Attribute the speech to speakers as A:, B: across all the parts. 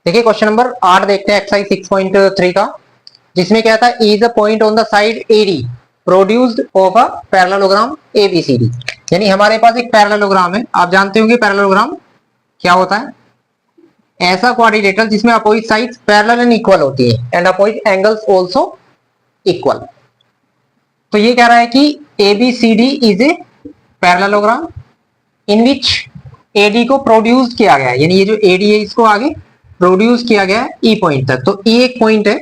A: देखिए question number 8 देखते हैं एक्सरसाइज 6.3 का, जिसमें क्या था, is a point on the side AD produced of a parallelogram ABCD. यानी हमारे पास एक पैरेललोग्राम है, आप जानते होंगे पैरेललोग्राम क्या होता है। ऐसा क्वाड्रिलेटरल जिसमें opposite sides parallel and equal होती है and opposite angles also equal. तो ये कह रहा है कि ABCD is a parallelogram in which AD को प्रोड्यूस किया गया है, यानी ये जो एडी है इसको आगे प्रोड्यूस किया गया है ई पॉइंट तक। तो ई एक पॉइंट है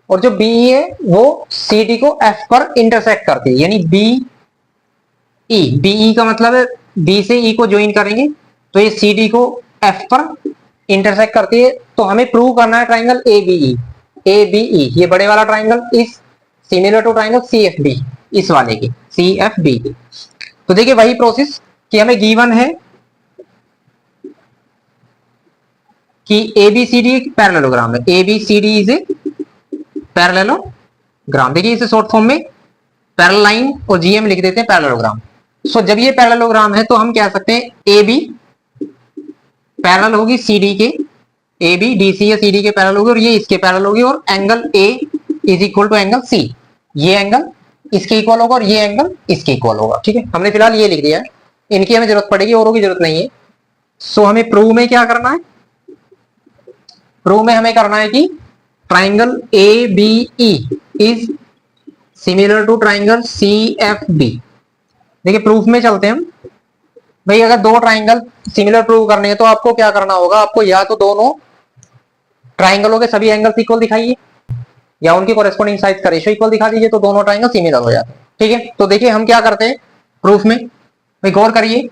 A: और जो बी है वो सी डी को एफ पर इंटरसेक्ट करती है, यानी बी ई का मतलब है बी से ई को ज्वाइन करेंगे तो ये सी डी को एफ पर इंटरसेक्ट करती है। तो हमें प्रूव करना है ट्राइंगल ए बी ई, ये बड़े वाला triangle is similar to triangle C F B, इस वाले की सी एफ बी की। तो देखिए वही प्रोसेस कि हमें गिवन है कि एबीसीडी एक पैरेललोग्राम है, एबीसीडी इज ए पैरेललोग्राम। देखिए इसे शॉर्ट फॉर्म में पैरेलल लाइन और जीएम लिख देते हैं पैरेललोग्राम। सो जब ये पैरेललोग्राम है तो हम कह सकते हैं ए बी पैरेलल होगी सी डी के, ए बी डी सी या सी डी के पैरेलल होगी और ये इसके पैरेलल होगी, और angle A is equal to angle C, ये एंगल इसके इक्वल होगा और ये एंगल इसके इक्वल होगा। ठीक है, हमने फिलहाल ये लिख दिया है, इनकी हमें जरूरत पड़ेगी, औरों की जरूरत नहीं है। सो हमें प्रूव में क्या करना है, प्रूव में हमें करना है कि triangle A B E is similar to triangle C F B. देखिए प्रूफ में चलते हैं हम। भाई अगर दो ट्राइंगल सिमिलर प्रूव करने हैं तो आपको क्या करना होगा, आपको या तो दोनों ट्राइंगलों के सभी एंगल्स इक्वल दिखाइए या उनकी कोरेस्पोंडिंग साइड्स का रेशियो इक्वल दिखा दीजिए, तो दोनों ट्राइंगल सिमिलर हो जाते हैं। ठीक है, तो देखिए हम क्या करते हैं प्रूफ में, भाई गौर करिए,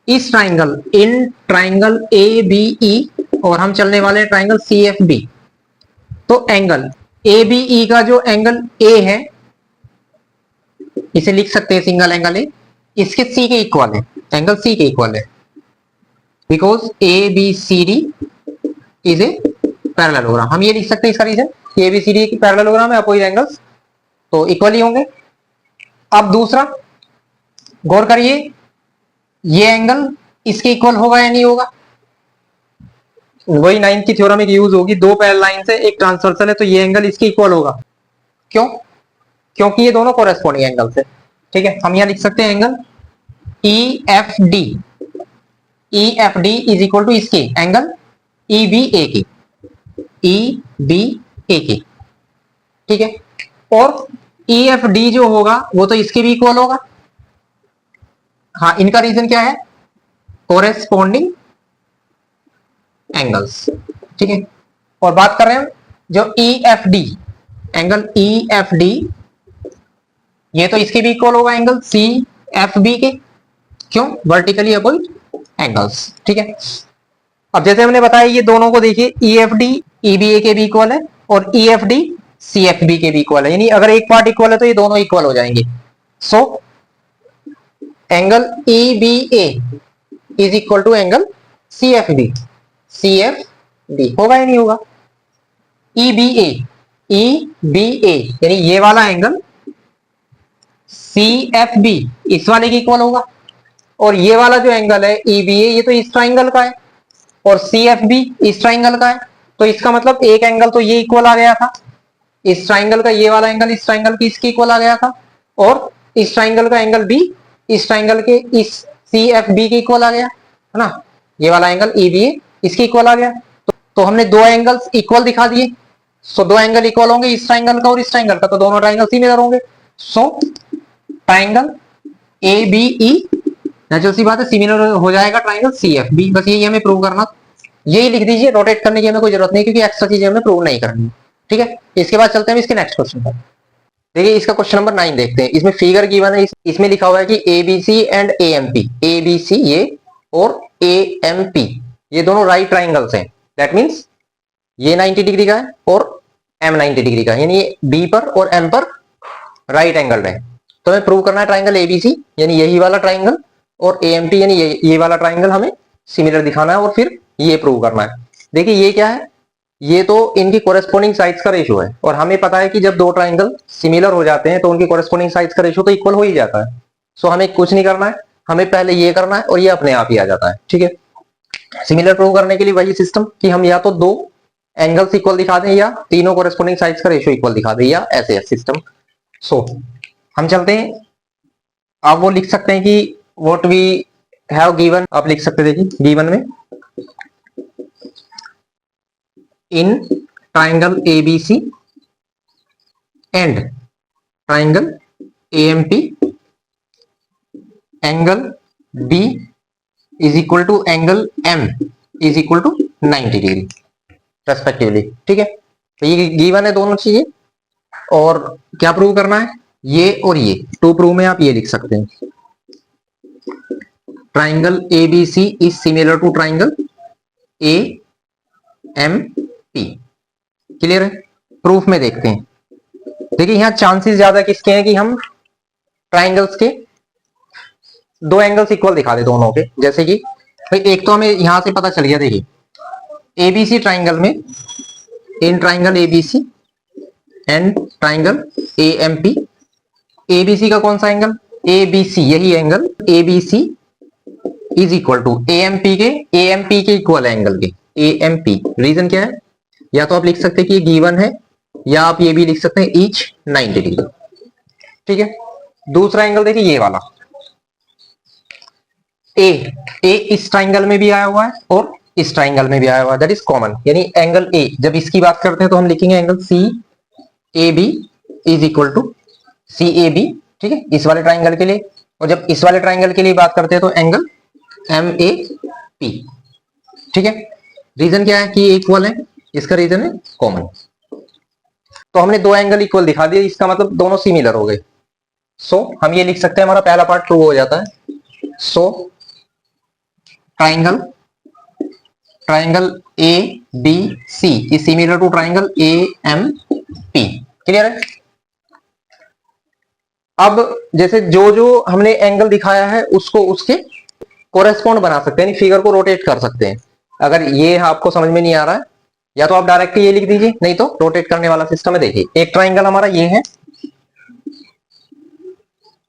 A: इस triangle in triangle A B E और हम चलने वाले ट्राइंगल सी एफ बी, तो एंगल ए बी ई का जो एंगल ए है इसे लिख सकते हैं सिंगल एंगल ए, इसके सी के इक्वल है, एंगल सी के इक्वल है, because A B C D is a parallelogram. हम ये लिख सकते हैं इसका reason, A B C D parallelogram है, अपोजिट एंगल्स तो इक्वल ही होंगे। अब दूसरा गौर करिए, ये एंगल इसके इक्वल होगा या नहीं होगा, वही नाइन्थ की थ्योरम एक यूज होगी, दो पैरेलल लाइन से एक ट्रांसवर्सल है तो ये एंगल इसके इक्वल होगा। क्यों? क्योंकि ये दोनों कोरेस्पोंडिंग एंगल्स है। ठीक है, हम यहां लिख सकते हैं angle E F D is equal to इसके एंगल ई बी ए के, ई बी ए के। ठीक है, और ई एफ डी जो होगा वो तो इसके भी इक्वल होगा। हाँ, इनका रीजन क्या है, कोरेस्पोंडिंग एंगल्स। ठीक है, और बात कर रहे हैं जो ई F D, angle E F D ये तो इसके भी इक्वल होगा एंगल सी एफ बी के। क्यों? Vertically opposite angles. ठीक है, अब जैसे हमने बताया ये दोनों को देखिए, E F D E B A के भी इक्वल है और E F D C F B के भी इक्वल है, यानी अगर एक पार्ट इक्वल है तो ये दोनों इक्वल हो जाएंगे। So angle E B A is equal to angle C F B होगा या नहीं होगा। ई बी ए यानी ये वाला एंगल सी एफ बी इस वाले के इक्वल होगा, और ये वाला जो एंगल है ई बी ए ये तो इस ट्राइंगल का है और सी एफ बी इस ट्राइंगल का है। तो इसका मतलब एक एंगल तो ये इक्वल आ गया था, इस ट्राइंगल का ये वाला एंगल इस ट्राइंगल की इसके इक्वल आ गया था, और इस ट्राइंगल का एंगल बी इस ट्राइंगल के इस सी एफ बी के इक्वल आ गया है ना, ये वाला एंगल ई बी ए इसके इक्वल आ गया। तो हमने दो एंगल्स इक्वल दिखा दिए। सो दो एंगल इक्वल होंगे, इस ट्राइंगल का और इस ट्राइंगल का, तो दोनों ट्राइंगल सिमिलर होंगे। So triangle A B E natural सी बात है सिमिलर हो जाएगा ट्राइंगल सी एफ बी। बस यही हमें प्रूव करना, यही लिख दीजिए, रोटेट करने की हमें कोई जरूरत नहीं क्योंकि एक्स्ट्रा चीजें हमें प्रूव नहीं करनी। ठीक है, इसके बाद चलते हैं इसके नेक्स्ट क्वेश्चन पर। देखिए इसका क्वेश्चन नंबर 9 देखते हैं। इसमें फिगर गिवन है, इसमें लिखा हुआ है कि A B C and A M P, A B C ये और ए एम पी ये दोनों राइट ट्राइंगल्स हैं। दैट मीन्स ये 90 डिग्री का है और एम 90 डिग्री का है, यानी बी पर और एम पर राइट एंगल है। तो हमें प्रूव करना है ट्राइंगल एबीसी यानी यही वाला ट्राइंगल, और एएमपी यानी ये वाला ट्राइंगल हमें सिमिलर दिखाना है और फिर ये प्रूव करना है। देखिए ये क्या है, ये तो इनकी कोरेस्पोंडिंग साइड्स का रेशियो है, और हमें पता है कि जब दो ट्राइंगल सिमिलर हो जाते हैं तो उनकी कोरेस्पोंडिंग साइड्स का रेशियो तो इक्वल हो ही जाता है। सो हमें कुछ नहीं करना है, हमें पहले ये करना है और ये अपने आप ही आ जाता है। ठीक है, सिमिलर प्रूव करने के लिए वही सिस्टम कि हम या तो दो एंगल्स इक्वल दिखा दें या तीनों कोरेस्पोंडिंग साइड्स का रेशियो इक्वल दिखा दें, या ऐसे सिस्टम। सो हम चलते हैं। आप वो लिख सकते हैं कि व्हाट वी हैव गिवन, आप लिख सकते हैं, देखिए गिवन में in triangle ABC and triangle AMP angle B is equal to angle M is equal to 90 degree respectively. ठीक है, तो ये गिवन है दोनों चीजें, और क्या प्रूव करना है, ये और ये टू प्रूव में आप ये लिख सकते हैं, triangle ABC is similar to triangle A M P. Clear है? प्रूफ में देखते हैं। देखिए यहां चांसेस ज्यादा किसके हैं कि हम ट्राइंगल्स के दो एंगल्स इक्वल दिखा दे दोनों के। जैसे कि भाई एक तो हमें यहां से पता चल गया, देखिए एबीसी ट्राइंगल में, in triangle ABC and triangle AMP, ABC का कौन सा एंगल, एबीसी, यही angle ABC is equal to AMP के इक्वल एंगल के, एएमपी। रीजन क्या है, या तो आप लिख सकते हैं कि ये गिवन है, या आप ये भी लिख सकते हैं ईच 90 डिग्री। ठीक है, दूसरा एंगल देखिए ये वाला ए इस ट्राइंगल में भी आया हुआ है और इस ट्राइंगल में भी आया हुआ है, दैट इज कॉमन, यानी एंगल ए। जब इसकी बात करते हैं तो हम लिखेंगे angle C A B is equal to C A B. ठीक है, इस वाले ट्राइंगल के लिए। और जब इस वाले ट्राइंगल के लिए बात करते हैं तो एंगल एम ए पी। ठीक है, रीजन क्या है कि इक्वल है, इसका रीजन है कॉमन। तो हमने दो एंगल इक्वल दिखा दिए, इसका मतलब दोनों सिमिलर हो गए। सो हम ये लिख सकते हैं, हमारा पहला पार्ट ट्रू हो जाता है। So triangle A B C is similar to triangle A M P. Clear है? अब जैसे जो जो हमने एंगल दिखाया है उसको उसके कोरेस्पॉन्ड बना सकते हैं, फिगर को रोटेट कर सकते हैं। अगर ये आपको समझ में नहीं आ रहा है, या तो आप डायरेक्ट ये लिख दीजिए, नहीं तो रोटेट करने वाला सिस्टम है। देखिए एक ट्राइंगल हमारा ये है,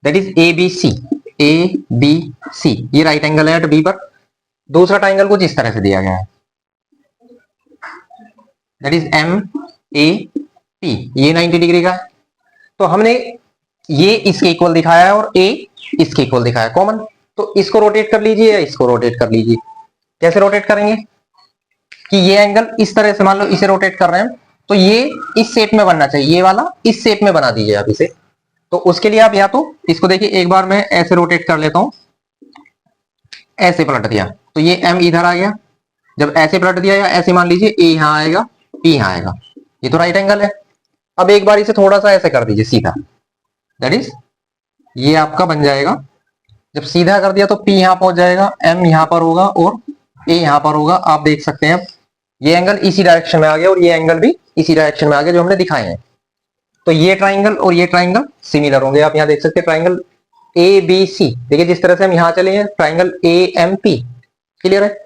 A: that is A B C, ये राइट एंगल है एट बी पर। दूसरा ट्राइंगल कुछ इस तरह से दिया गया है, that is M A P, ये 90 डिग्री का है। तो हमने ये इसके इक्वल दिखाया है और ए इसके इक्वल दिखाया है, कॉमन। तो इसको रोटेट कर लीजिए या इसको रोटेट कर लीजिए। कैसे रोटेट करेंगे कि ये एंगल इस तरह से, मान लो इसे रोटेट कर रहे हैं, तो ये इस शेप में बनना चाहिए, ये वाला इस शेप में बना दीजिए आप इसे। तो उसके लिए आप या तो इसको देखिए, एक बार मैं ऐसे रोटेट कर लेता हूं, ऐसे पलट दिया तो ये एम इधर आ गया। जब ऐसे पलट दिया या ऐसे मान लीजिए, ए यहां आएगा, पी यहां आएगा, ये तो राइट एंगल है। अब एक बार इसे थोड़ा सा ऐसे कर दीजिए सीधा, दैट इज ये आपका बन जाएगा। जब सीधा कर दिया तो पी यहां पहुंच जाएगा, एम यहां पर होगा और ए यहां पर होगा। आप देख सकते हैं ये एंगल इसी डायरेक्शन में आ गया और ये एंगल भी इसी डायरेक्शन में आ गया जो हमने दिखाए हैं। तो ये ट्राइंगल और ये ट्राइंगल सिमिलर होंगे। आप यहां देख सकते हैं ट्राइंगल ए बी सी, देखिए जिस तरह से हम यहां चले हैं triangle A M P. Clear है?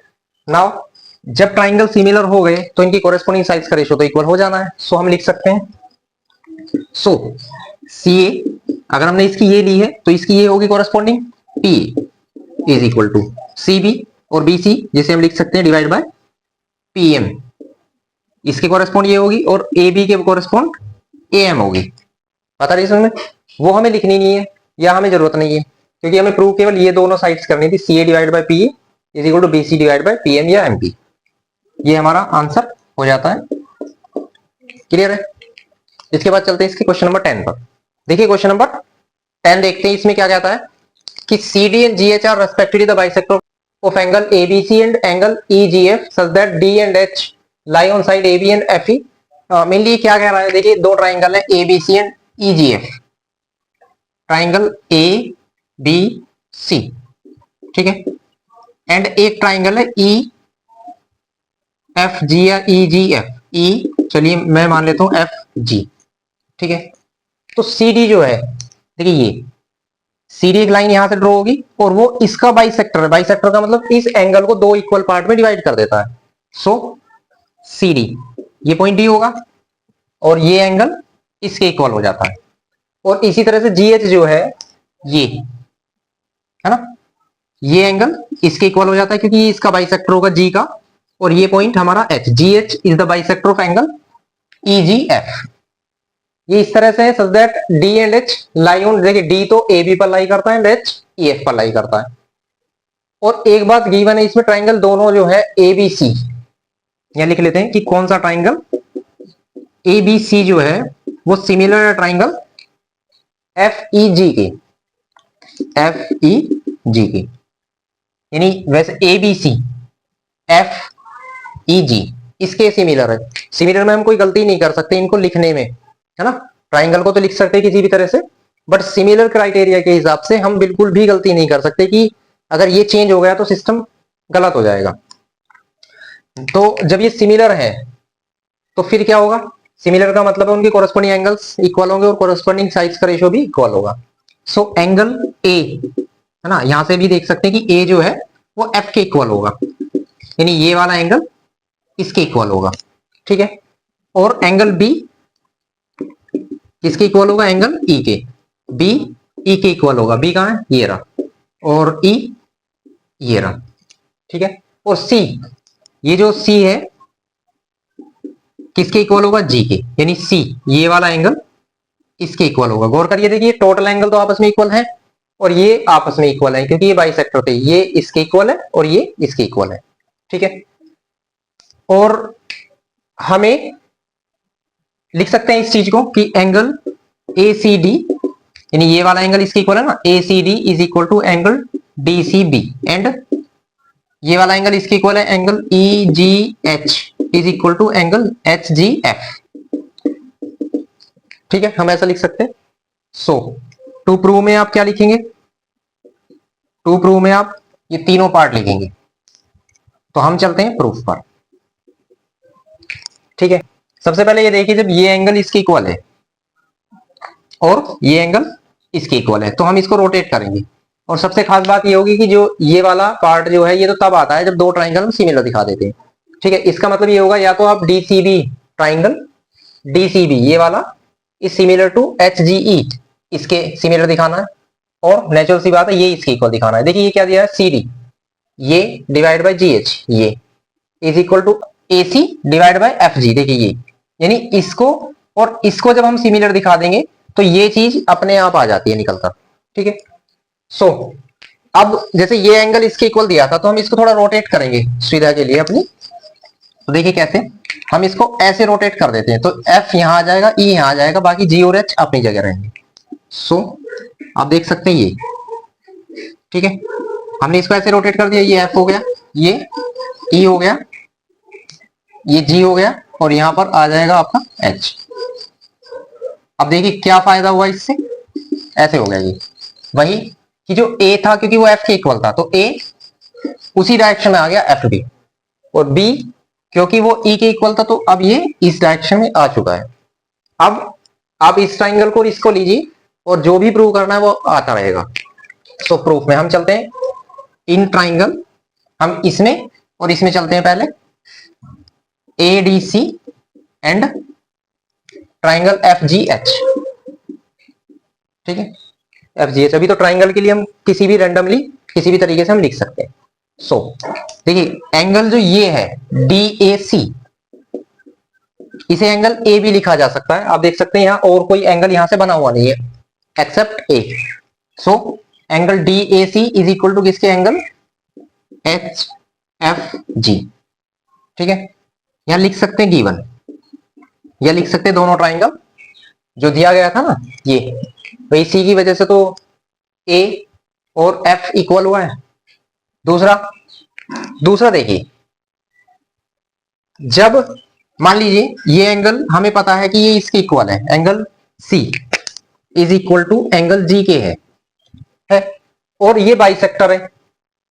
A: नाउ जब ट्राइंगल सिमिलर हो गए तो इनकी कोरेस्पोंडिंग साइड्स का रेशियो तो इक्वल हो जाना है। सो हम लिख सकते हैं, सो सी ए, अगर हमने इसकी ये ली है तो इसकी ये होगी corresponding, P is equal to C B, और बी सी जिसे हम लिख सकते हैं डिवाइड बाय पी एम, इसके कोरेस्पोंड ये होगी, और ए बी के कोरेस्पोंड ए एम होगी। पता नहीं समझ में? वो हमें लिखनी नहीं है या हमें जरूरत नहीं है, क्योंकि हमें प्रूव केवल ये दोनों साइड्स करनी थी, C A divide by P A is equal to B C divide by P M या एम पी। ये हमारा आंसर हो जाता है। क्लियर है? इसके बाद चलते हैं इसके क्वेश्चन नंबर 10 पर। देखिए क्वेश्चन नंबर 10 देखते हैं, इसमें क्या कहता है कि C D and G H R respectively the bisector of angle A B C and angle E G F such that D and H lie on side A B and F E. Mainly क्या कह रहा है, देखिए दो triangle है A B C and E G F, triangle A B C, ठीक है, and एक ट्राइंगल है ई एफ जी या ई जी एफ, ई चलिए मैं मान लेता हूं एफ जी। ठीक है, तो सी डी जो है, देखिए ये सी डी एक लाइन यहां से ड्रॉ होगी और वो इसका बाइसेक्टर है। बाइसेक्टर का मतलब इस एंगल को दो इक्वल पार्ट में डिवाइड कर देता है। सो सी डी ये पॉइंट डी होगा और ये एंगल इसके इक्वल हो जाता है। और इसी तरह से जी एच जो है ये, है ना, ये एंगल इसके इक्वल हो जाता है क्योंकि ये इसका बाइसेक्टर होगा जी का, और ये पॉइंट हमारा H, G H is the bisector of angle E G F. ये इस तरह से है such that D and H lie on, देखिए डी तो ए बी पर लाई करता है एंड एच ई एफ पर लाई करता है। और एक बात गिवन है इसमें, ट्राइंगल दोनों जो है ए बी सी, यहां लिख लेते हैं कि कौन सा ट्राइंगल ए बी सी जो है वो सिमिलर है ट्राइंगल एफ ई जी के, एफ ई जी के। यानी वैसे ए बी सी एफ ई जी इसके सिमिलर है। सिमिलर में हम कोई गलती नहीं कर सकते इनको लिखने में, है ना। ट्राइंगल को तो लिख सकते हैं किसी भी तरह से, बट सिमिलर क्राइटेरिया के हिसाब से हम बिल्कुल भी गलती नहीं कर सकते कि अगर ये चेंज हो गया तो सिस्टम गलत हो जाएगा। तो जब ये सिमिलर है तो फिर क्या होगा, सिमिलर का मतलब है उनके कोरस्पोंडिंग एंगल्स इक्वल होंगे और कोरस्पोंडिंग साइड्स का रेशियो भी इक्वल होगा। सो एंगल ए, है ना, यहां से भी देख सकते हैं कि ए जो है वो एफ के इक्वल होगा, यानी ये वाला एंगल इसके इक्वल होगा, ठीक है। और एंगल बी किसके इक्वल होगा, एंगल ई के, बी ई के इक्वल होगा। बी कहां है, ये रहा, और ई ये रहा, ठीक है। और सी, ये जो सी है किसके इक्वल होगा, जी के, यानी सी ये वाला एंगल इसके इक्वल होगा। गौर करिए, देखिए टोटल एंगल तो आपस में इक्वल है और ये आपस में इक्वल है क्योंकि ये बाइसेक्टर थे, ये इसके इक्वल है और ये इसके इक्वल है, ठीक है। और हमें लिख सकते हैं इस चीज को कि एंगल ए सी डी, यानी ये वाला एंगल इसके इक्वल है ना, A C D is equal to angle D C B, and ये वाला एंगल इसके इक्वल है angle E G H is equal to angle H G F, ठीक है। हम ऐसा लिख सकते हैं। सो टू प्रूव में आप क्या लिखेंगे, टू प्रूव में आप ये तीनों पार्ट लिखेंगे। तो हम चलते हैं प्रूफ पर, ठीक है। सबसे पहले ये देखिए, जब ये एंगल इसके इक्वल है और ये एंगल इसके इक्वल है तो हम इसको रोटेट करेंगे। और सबसे खास बात ये होगी कि जो ये वाला पार्ट जो है ये तो तब आता है जब दो ट्राइंगल हम सिमिलर दिखा देते हैं, ठीक है। इसका मतलब ये होगा या तो आप डीसीबी ट्राइंगल, डीसीबी ये वाला is similar to H G E, इसके सिमिलर दिखाना है, और नेचुरल सी बात है ये इसके इक्वल दिखाना है। देखिए ये क्या दिया है, सी डी ये डिवाइड बाय जी एच, ये is equal to A C divide by F G. देखिए ये, यानी इसको और इसको जब हम सिमिलर दिखा देंगे तो ये चीज अपने आप आ जाती है निकलकर, ठीक है। सो अब जैसे ये एंगल इसके इक्वल दिया था तो हम इसको थोड़ा रोटेट करेंगे सुविधा के लिए अपनी। तो देखिए कैसे, हम इसको ऐसे रोटेट कर देते हैं तो एफ यहां आ जाएगा, ई यहां आ जाएगा, बाकी जी और एच अपनी जगह रहेंगे। सो आप देख सकते हैं ये, ठीक है, हमने इसको ऐसे रोटेट कर दिया, ये एफ हो गया, ये ई हो गया, ये जी हो गया, और यहां पर आ जाएगा आपका एच। अब देखिए क्या फायदा हुआ इससे, ऐसे हो गया ये, वही कि जो ए था क्योंकि वो एफ के इक्वल था तो ए उसी डायरेक्शन में आ गया एफ बी, और बी क्योंकि वो ई के इक्वल था तो अब ये इस डायरेक्शन में आ चुका है। अब आप इस ट्राइंगल को इसको लीजिए और जो भी प्रूव करना है वो आता रहेगा। सो प्रूफ में हम चलते हैं, इन ट्राइंगल हम इसमें और इसमें चलते हैं पहले, A D C and triangle F G H, ठीक है, एफ जी एच। अभी तो ट्राइंगल के लिए हम किसी भी रैंडमली किसी भी तरीके से हम लिख सकते हैं। सो देखिए एंगल जो ये है डी ए सी, इसे एंगल ए भी लिखा जा सकता है। आप देख सकते हैं यहां और कोई एंगल यहां से बना हुआ नहीं है except A. So angle D A C is equal to किसके, एंगल एच एफ जी, ठीक है। यहां लिख सकते हैं गिवन, यह लिख सकते हैं दोनों ट्राइंगल जो दिया गया था ना, ये भाई सी की वजह से तो ए और एफ इक्वल हुआ है। दूसरा देखिए, जब मान लीजिए ये एंगल हमें पता है कि ये इसके इक्वल है, angle C is equal to angle G के है, और ये बाइसेक्टर है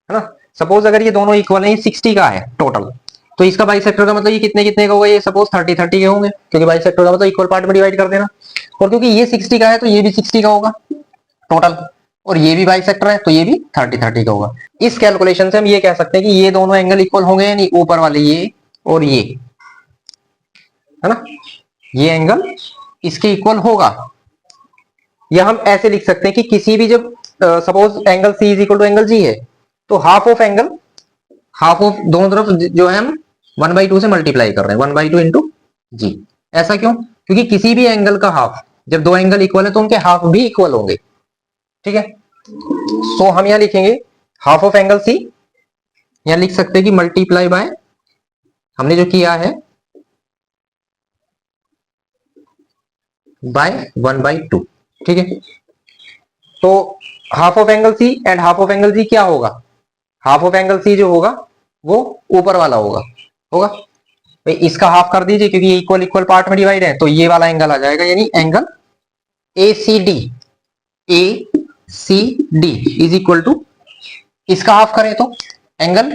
A: ना। सपोज अगर ये दोनों इक्वल है, ये 60 का है टोटल, तो इसका बाइसेक्टर का मतलब ये कितने कितने का होगा, ये सपोज 30-30 के होंगे क्योंकि बाइसेक्टर का मतलब इक्वल पार्ट में डिवाइड कर देना। और क्योंकि ये 60 का है तो ये भी 60 का होगा टोटल, और ये भी बाइसेक्टर है तो ये भी 30-30 का होगा। इस कैलकुलेशन से हम ये कह सकते हैं कि ये दोनों एंगल इक्वल होंगे, यानी ऊपर वाले ये और ये, है ना, ये एंगल इसके इक्वल होगा। या हम ऐसे लिख सकते हैं कि किसी भी, जब suppose angle C is equal to angle G है तो हाफ ऑफ दोनों तरफ जो है हम 1/2 से मल्टीप्लाई कर रहे हैं, 1/2 इंटू जी। ऐसा क्यों? क्योंकि किसी भी एंगल का हाफ, जब दो एंगल इक्वल है तो उनके हाफ भी इक्वल होंगे, ठीक है। सो हम यहां लिखेंगे हाफ ऑफ एंगल सी, यहां लिख सकते हैं कि मल्टीप्लाई बाय, हमने जो किया है बाय 1/2, ठीक है। तो half of angle C and half of angle G क्या होगा? हाफ ऑफ एंगल सी जो होगा वो ऊपर वाला होगा भाई, इसका हाफ कर दीजिए क्योंकि ये इक्वल इक्वल पार्ट में डिवाइड है, तो ये वाला एंगल आ जाएगा, यानी angle ACD, ACD is equal to, इसका हाफ करें तो एंगल,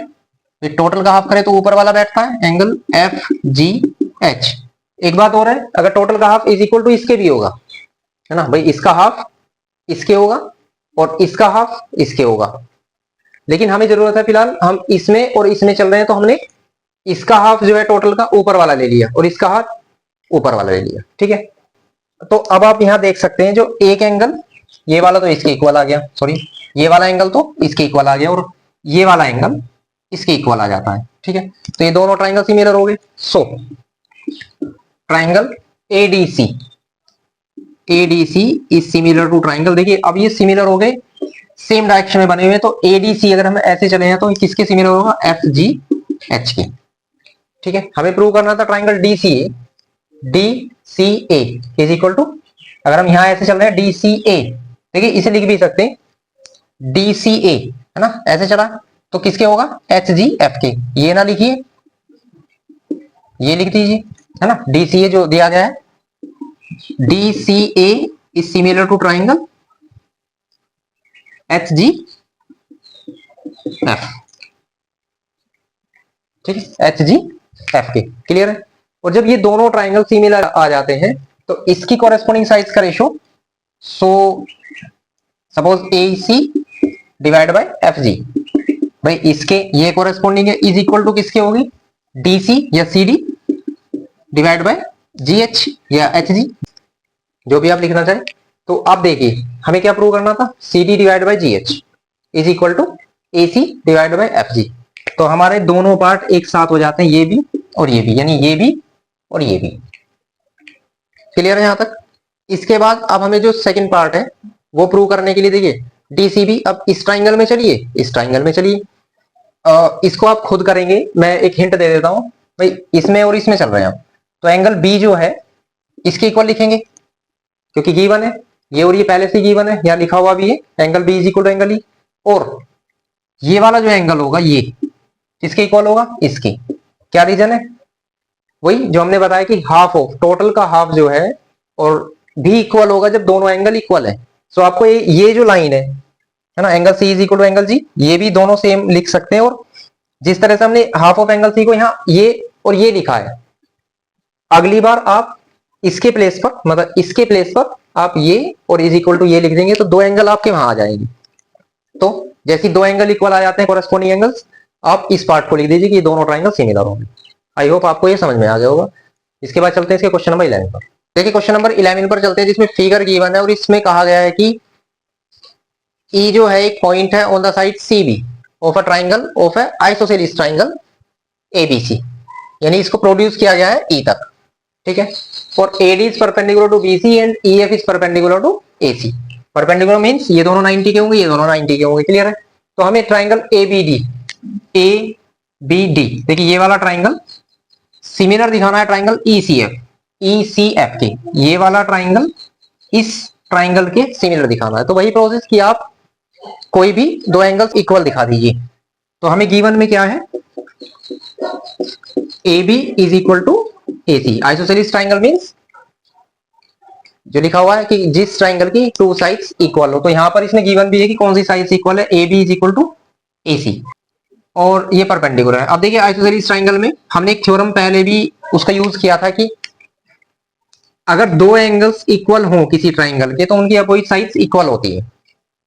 A: टोटल का हाफ करें तो ऊपर वाला बैठता है एंगल FGH। एक बात और है, अगर टोटल का हाफ इज इक्वल टू इसके भी होगा, है ना भाई, इसका हाफ इसके होगा और इसका हाफ इसके होगा, लेकिन हमें जरूरत है फिलहाल, हम इसमें और इसमें चल रहे हैं, तो हमने इसका हाफ जो है टोटल का ऊपर वाला ले लिया और इसका हाफ ऊपर वाला ले लिया, ठीक है। तो अब आप यहां देख सकते हैं जो एक एंगल, ये वाला तो इसके इक्वल आ गया, सॉरी ये वाला एंगल तो इसके इक्वल आ गया, और ये वाला एंगल इसके इक्वल आ जाता है, ठीक है। तो ये दोनों ट्राइंगल सिमिलर हो गए। So triangle ADC, ADC is similar to triangle, देखिए अब ये सिमिलर हो गए, सेम डायरेक्शन में बने हुए हैं, तो ADC अगर हम ऐसे चले हैं तो किसके सिमिलर होगा? FGH के, ठीक है। हमें प्रूव करना था triangle DCA is equal to, अगर हम यहां ऐसे चल रहे हैं DCA, देखिए इसे लिख भी सकते हैं DCA, है ना, ऐसे चला तो किसके होगा? HGF के। ये ना लिखिए, ये लिख दीजिए, है ना, DCA जो दिया गया है, DCA is similar to triangle HGF, ठीक है, HGF के, क्लियर है। और जब ये दोनों ट्राइंगल सिमिलर आ जाते हैं तो इसकी कॉरेस्पॉन्डिंग साइड्स का ratio, so suppose AC divide by FG, भाई इसके ये कॉरेस्पॉन्डिंग है, इज इक्वल टू किसके होगी? DC या CD डिवाइड बाय GH या HG, जो भी आप लिखना चाहें। तो आप देखिए हमें क्या प्रूव करना था? CD divide by GH is equal to AC divide by FG। तो हमारे दोनों पार्ट एक साथ हो जाते हैं, ये भी और ये भी, यानी ये भी और ये भी, क्लियर है यहां तक। इसके बाद अब हमें जो सेकंड पार्ट है वो प्रूव करने के लिए, देखिए DCB, अब इस ट्राइंगल में चलिए, इस ट्राइंगल में चलिए, इसको आप खुद करेंगे, मैं एक हिंट दे देता हूं भाई, इसमें और इसमें चल रहे हैं आप, तो एंगल B जो है इसके इक्वल लिखेंगे क्योंकि गिवन है ये, और ये पहले से गिवन है, यहां लिखा हुआ भी है angle B is equal to angle E, और ये वाला जो एंगल होगा ये किसके इक्वल होगा? इसके। क्या रीजन है? वही जो हमने बताया कि हाफ ऑफ, टोटल का हाफ जो है और भी इक्वल होगा जब दोनों एंगल इक्वल है। सो आपको ये जो लाइन है ना, angle C is equal to angle G, ये भी दोनों सेम लिख सकते हैं, और जिस तरह से हमने हाफ ऑफ एंगल C को यहाँ ये और ये लिखा है, अगली बार आप इसके प्लेस पर, मतलब इसके प्लेस पर आप ये और इज इक्वल टू ये लिख देंगे, तो दो एंगल आपके वहां आ जाएंगे। तो जैसे दो एंगल इक्वल आ जाते हैं कोरेस्पोंडिंग एंगल्स, आप इस पार्ट को लिख दीजिए कि ये दोनों ट्राइंगल सिमिलर होंगे। आई होप आपको ये समझ में आ गया होगा। इसके बाद चलते हैं इसके क्वेश्चन नंबर 11 पर। देखिए क्वेश्चन नंबर 11 पर चलते हैं, जिसमें फिगर गिवन है और इसमें कहा गया है कि E जो है एक पॉइंट है on the side CB of a triangle of a isosceles triangle ABC, यानी इसको प्रोड्यूस किया गया है E तक, ठीक है। और AD is perpendicular to BC and EF is perpendicular to AC। Perpendicular means ये दोनों 90 के होंगे, ये दोनों 90 के होंगे, क्लियर है। तो हमें ट्राइंगल ABD, देखिए ये वाला ट्राइंगल सिमिलर दिखाना है ट्राइंगल ECF के, ये वाला ट्राइंगल इस ट्राइंगल के सिमिलर दिखाना है। तो वही प्रोसेस कि आप कोई भी दो एंगल्स इक्वल दिखा दीजिए। तो हमें गिवन में क्या है? AB is equal to AC, isosceles triangle means जो लिखा हुआ है कि जिस ट्राइंगल की टू साइड्स इक्वल हो, तो यहां पर इसमें गिवन भी है कि कौन सी साइड्स इक्वल है, AB is equal to AC, और ये परपेंडिकुलर है। अब देखिए आइसोसेलेस ट्राइंगल में हमने एक थ्योरम पहले भी उसका यूज किया था कि अगर दो एंगल्स इक्वल हो किसी ट्राइंगल के तो उनकी अपोजिट साइड्स इक्वल होती है।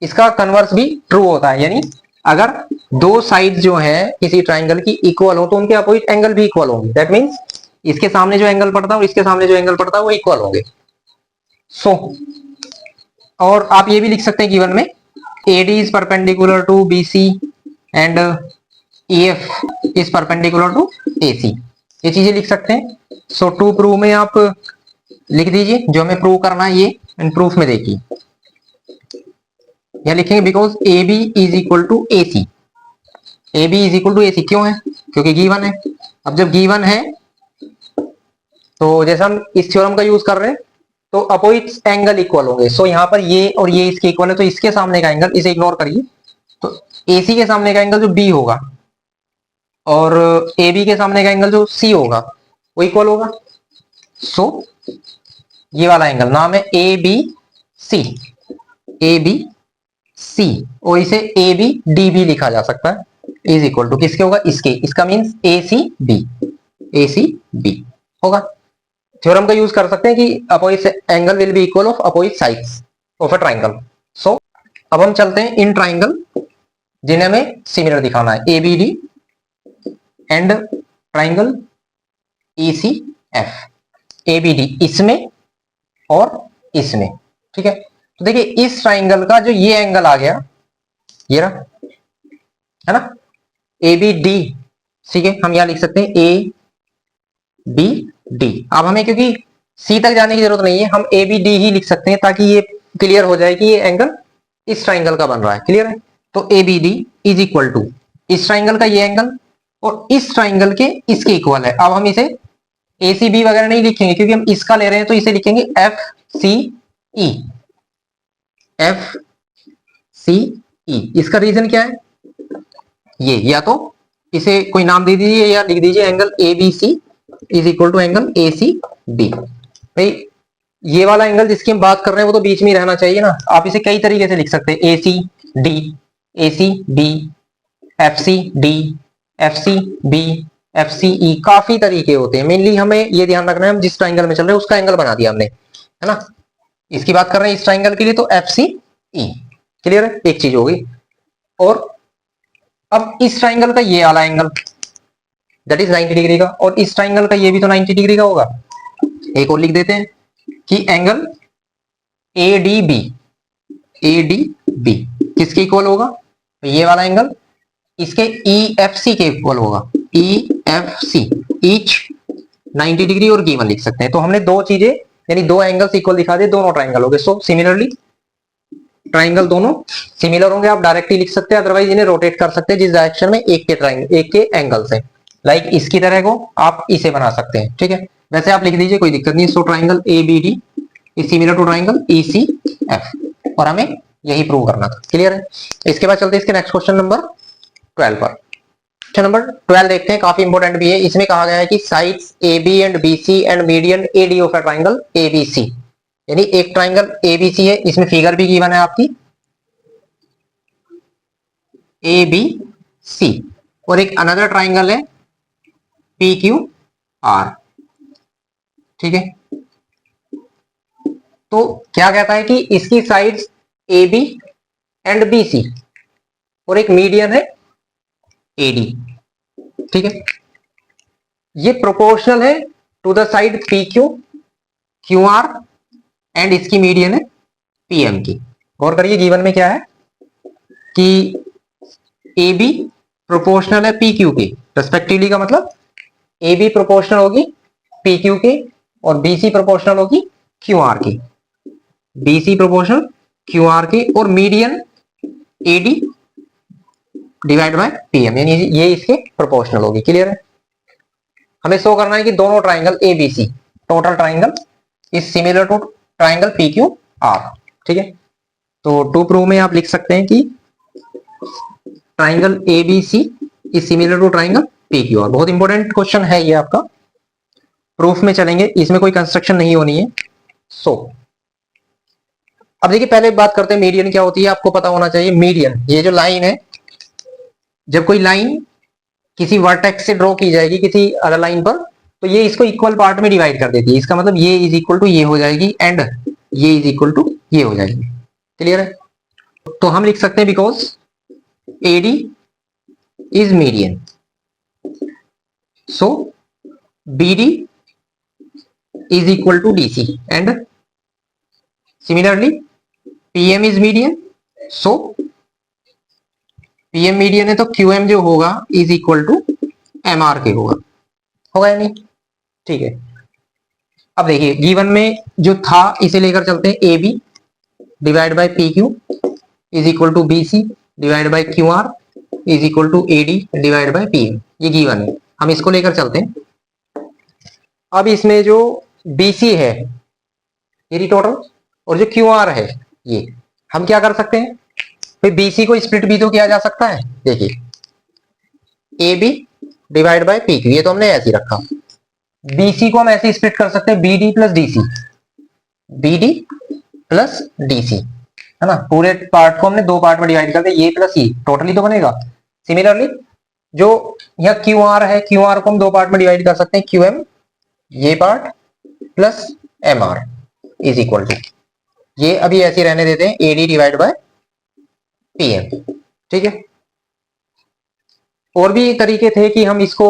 A: इसका कन्वर्स भी ट्रू होता है, यानी अगर दो साइड जो है किसी ट्राइंगल की इक्वल हो तो उनके अपोजिट एंगल भी इक्वल होंगे। दैट मींस इसके सामने जो एंगल पड़ता है और इसके सामने जो एंगल पड़ता है वो इक्वल होंगे। सो और आप ये भी लिख सकते हैं गिवन में AD is perpendicular to BC and EF is perpendicular to AC, ये चीजें लिख सकते हैं। सो टू प्रूव में आप लिख दीजिए जो हमें प्रूव करना है ये, एंड प्रूफ में देखिए यह लिखेंगे because AB is equal to AC, AB is equal to AC क्यों है, क्योंकि गिवन है। अब जब गिवन है तो जैसे हम इस थ्योरम का यूज कर रहे हैं तो अपोजिट एंगल इक्वल होंगे। सो यहाँ पर ये और ये इसके इक्वल है, तो इसके सामने का एंगल, इसे इग्नोर करिए, तो AC के सामने का एंगल जो B होगा और AB के सामने का एंगल जो C होगा वो इक्वल होगा। सो ये वाला एंगल नाम है ABC, ABC, और इसे ABDB लिखा जा सकता है, इज इक्वल टू किसके होगा, इसके, इसका मीन्स ACB होगा। थ्योरम का यूज कर सकते हैं कि opposite angle will be equal of opposite sides of a triangle. So अब हम चलते हैं इन ट्राइंगल जिन्हें हमें सिमिलर दिखाना है, ABD and triangle ECF, ABD इसमें और इसमें, ठीक है। तो देखिए इस ट्राइंगल का जो ये एंगल आ गया, ये रहा, है ना, ABD, ठीक है, हम यहां लिख सकते हैं ABD। अब हमें क्योंकि C तक जाने की जरूरत नहीं है, हम ABD ही लिख सकते हैं ताकि ये क्लियर हो जाए कि ये एंगल इस ट्राइंगल का बन रहा है, क्लियर है। तो ABD इज इक्वल टू इस ट्राइंगल का ये एंगल और इस ट्राइंगल के इसके इक्वल है। अब हम इसे ACB वगैरह नहीं लिखेंगे क्योंकि हम इसका ले रहे हैं, तो इसे लिखेंगे FCE, FCE। इसका रीजन क्या है, ये, या तो इसे कोई नाम दे दीजिए या लिख दीजिए angle ABC is equal to angle ACB। भाई ये वाला एंगल जिसकी हम बात कर रहे हैं वो तो बीच में ही रहना चाहिए ना। आप इसे कई तरीके से लिख सकते हैं, ACD, ACB, FCD, FCB, FCE, काफी तरीके होते हैं। मेनली हमें ये ध्यान रखना है हम जिस ट्राइंगल में चल रहे हैं उसका एंगल बना दिया हमने, है ना। इसकी बात कर रहे हैं इस ट्राइंगल के लिए तो FCE, क्लियर है, एक चीज होगी। और अब इस ट्राइंगल का ये वाला एंगल दैट इज 90 डिग्री का, और इस ट्राइंगल का ये भी तो 90 डिग्री का होगा। एक और लिख देते हैं कि एंगल ADB, ADB किसके इक्वल होगा, तो ये वाला एंगल इसके EFC के इक्वल होगा, EFC, ईच 90 डिग्री और गिवन लिख सकते हैं। तो हमने दो चीजें यानी दो एंगल्स इक्वल दिखा दिए, दोनों ट्राइंगल हो गए। सो सिमिलरली ट्राइंगल दोनों सिमिलर होंगे, आप डायरेक्टली लिख सकते हैं, अदरवाइज इन्हें रोटेट कर सकते हैं जिस डायरेक्शन में एक के ट्राइंगल, एक के एंगल से, लाइक इसकी तरह को आप इसे बना सकते हैं, ठीक है। वैसे आप लिख दीजिए, कोई दिक्कत नहीं। So triangle ABD is similar to triangle ECF, और हमें यही प्रूव करना था, क्लियर है। इसके बाद चलते हैं इसके नेक्स्ट क्वेश्चन नंबर 12 पर। क्वेश्चन नंबर 12 देखते हैं, काफी इंपोर्टेंट भी है। इसमें कहा गया है कि sides AB and BC and median AD of a triangle ABC, यानी एक ट्राइंगल ABC है, इसमें फिगर भी गिवन है आपकी ABC, और एक अनदर ट्राइंगल है PQR, ठीक है। तो क्या कहता है कि इसकी साइड्स AB एंड BC और एक मीडियन है AD, ठीक है। ये प्रोपोर्शनल है to the side PQR and इसकी मीडियन है PM की। गौर करिए गिवन में क्या है कि AB प्रोपोर्शनल है PQ के रेस्पेक्टिवली, का मतलब AB प्रोपोर्शनल होगी PQ के और BC प्रोपोर्शनल होगी QR की, BC प्रोपोर्शनल QR की, और median AD divide by PM, यानी ये इसके प्रोपोर्शनल होगी, क्लियर है। हमें शो करना है कि दोनों triangle ABC, total triangle is similar to triangle PQR, ठीक है। तो टू प्रूव में आप लिख सकते हैं कि triangle ABC is similar to triangle PQR। बहुत इंपॉर्टेंट क्वेश्चन है ये आपका, प्रूफ में चलेंगे, इसमें कोई कंस्ट्रक्शन नहीं होनी है। सो अब देखिए पहले बात करते हैं मीडियन क्या होती है, आपको पता होना चाहिए। मीडियन, ये जो लाइन है, जब कोई लाइन किसी वर्टेक्स से ड्रॉ की जाएगी किसी अदर लाइन पर, तो ये इसको इक्वल पार्ट में डिवाइड कर देती है। इसका मतलब ये इज इक्वल टू ये हो जाएगी एंड ये इज इक्वल टू ये हो जाएगी, क्लियर है। तो हम लिख सकते हैं because AD is median, so BD is equal to DC and similarly PM is median, so PM median है तो क्यूएम जो होगा इज इक्वल टू एमआर के होगा या नहीं? ठीक है, अब देखिए गिवन में जो था इसे लेकर चलते हैं, A B divide by P Q is equal to B C divide by Q R is equal to A D divide by P M, ये गिवन है, हम इसको लेकर चलते हैं। अब इसमें जो बी सी है ये टोटल, और जो क्यू आर है ये, हम क्या कर सकते हैं भाई, बी सी को स्प्लिट भी तो किया जा सकता है। देखिए A B divide by P Q, ये तो हमने ऐसे ही रखा, बीसी को हम ऐसे स्प्लिट कर सकते हैं, B D plus D C, B D plus D C, है ना, पूरे पार्ट को हमने दो पार्ट में डिवाइड कर दिया, ये प्लस ये टोटली तो बनेगा। सिमिलरली जो यहाँ क्यू आर है, क्यू आर को हम दो पार्ट में डिवाइड कर सकते हैं, क्यू एम ये part plus M R is equal to, ये अभी ऐसे रहने देते हैं, A D divide by P M. ठीक है, और भी तरीके थे कि हम इसको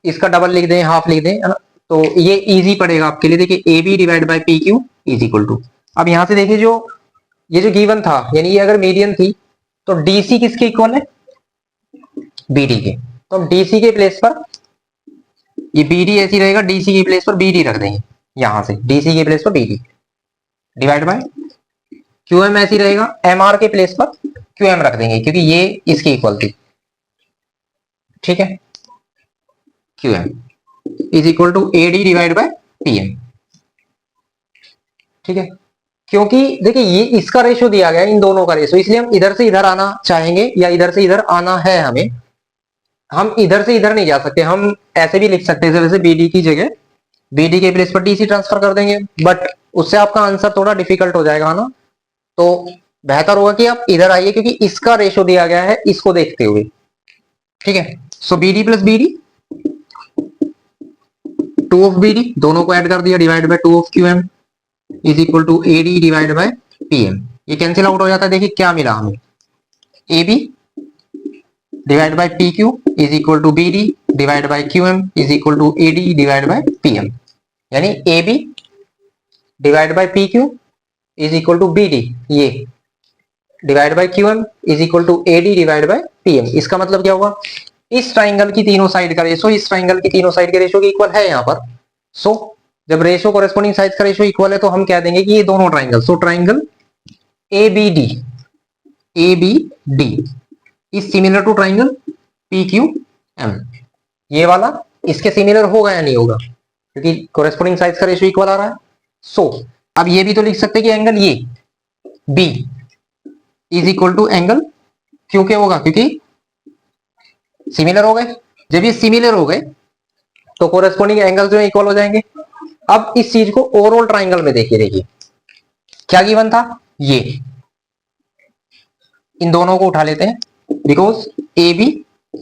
A: इसका डबल लिख दें, हाफ लिख दें, है ना, तो ये इजी पड़ेगा आपके लिए। देखिए A B divide by P Q is equal to, अब यहां से देखिए जो ये जो गिवन था, यानी ये अगर मीडियन थी तो डीसी किसके इक्वल है, बीडी के, तो हम डीसी के प्लेस पर ये बीडी ऐसी रहेगा, डीसी के प्लेस पर बीडी रख देंगे, यहां से डीसी के प्लेस पर बीडी डिवाइड बाय क्यूएम ऐसी रहेगा, एमआर के प्लेस पर क्यूएम रख देंगे क्योंकि ये इसके इक्वल थी। ठीक है, QM is equal to A D divide by PM. ठीक है, क्योंकि देखिए ये इसका रेशो दिया गया है, इन दोनों का रेशो, इसलिए हम इधर से इधर आना चाहेंगे या इधर से इधर आना है हमें, हम इधर से इधर नहीं जा सकते, हम ऐसे भी लिख सकते हैं जैसे बीडी की जगह बीडी के प्लेस पर डीसी ट्रांसफर कर देंगे, बट उससे आपका आंसर थोड़ा डिफिकल्ट हो जाएगा ना, तो बेहतर होगा कि आप इधर आइए क्योंकि इसका रेशो दिया गया है इसको देखते हुए। ठीक है, so B D plus B D, two of B D दोनों को ऐड कर दिया divide by two of Q M is equal to A D divide by P M, ये कैंसिल आउट हो जाता है। देखिए क्या मिला हमें, A B divide by P Q is equal to B D divide by Q M is equal to A D divide by P M, यानी A B divide by P Q is equal to B D ये divide by Q M is equal to A D divide by P M. इसका मतलब क्या होगा, इस triangle की तीनों side का रेशो इस ट्राइंगल की तीनों साइड के रेशो के इक्वल है यहाँ पर। सो जब रेशो कोरेस्पोंडिंग साइड का रेशो इक्वल है तो हम कह देंगे कि ये दोनों triangle, so triangle A B D is similar to triangle P Q M, ये वाला इसके सिमिलर होगा या नहीं होगा क्योंकि कोरेस्पोंडिंग साइड का रेशो इक्वल आ रहा है। सो अब ये भी तो लिख सकते हैं कि एंगल ये B is equal to angle Q, क्या होगा क्योंकि सिमिलर हो गए, जब ये सिमिलर हो गए तो कोरेस्पोंडिंग एंगल जो है इक्वल हो जाएंगे। अब इस चीज को ओवरऑल ट्राइंगल में देखिए क्या गिवन था, ये इन दोनों को उठा लेते हैं, because A B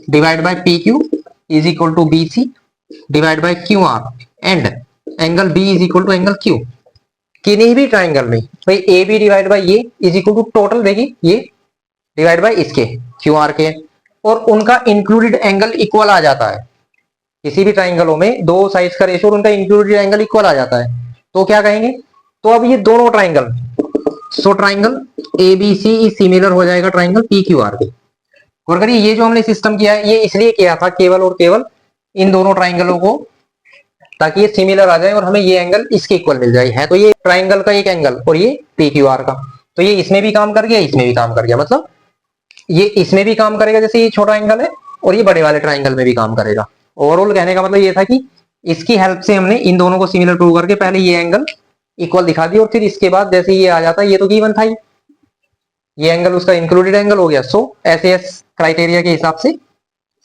A: divide by P Q is equal to B C divide by Q R and angle B is equal to angle Q. किन्हीं भी ट्राइंगल में भाई ए बी डिवाइड बाय ये इज इक्वल टू टोटल देखिए ये divide by इसके Q R के, और उनका इंक्लूडेड एंगल इक्वल आ जाता है। किसी भी ट्राइंगलों में दो साइड्स का रेशियो और उनका इंक्लूडेड एंगल इक्वल आ जाता है, तो क्या कहेंगे, तो अब ये दोनों triangle, so triangle A B C is similar हो जाएगा ट्राइंगल पी क्यू आर के। और अगर ये जो हमने सिस्टम किया है ये इसलिए किया था केवल और केवल इन दोनों ट्राइंगलों को, ताकि ये सिमिलर आ जाए और हमें ये एंगल इसके इक्वल मिल जाए। है तो ये ट्राइंगल का एक एंगल और ये पी क्यू आर का, तो ये इसमें भी काम कर गया इसमें भी काम कर गया, मतलब ये इसमें भी काम करेगा जैसे ये छोटा एंगल है और ये बड़े वाले ट्राइंगल में भी काम करेगा। ओवरऑल कहने का मतलब ये था कि इसकी हेल्प से हमने इन दोनों को सिमिलर प्रूव करके पहले ये एंगल इक्वल दिखा दिया और फिर इसके बाद जैसे ये आ जाता है, ये तो गिवन था ही, ये एंगल उसका इंक्लूडेड एंगल हो गया। सो एसएएस क्राइटेरिया के हिसाब से,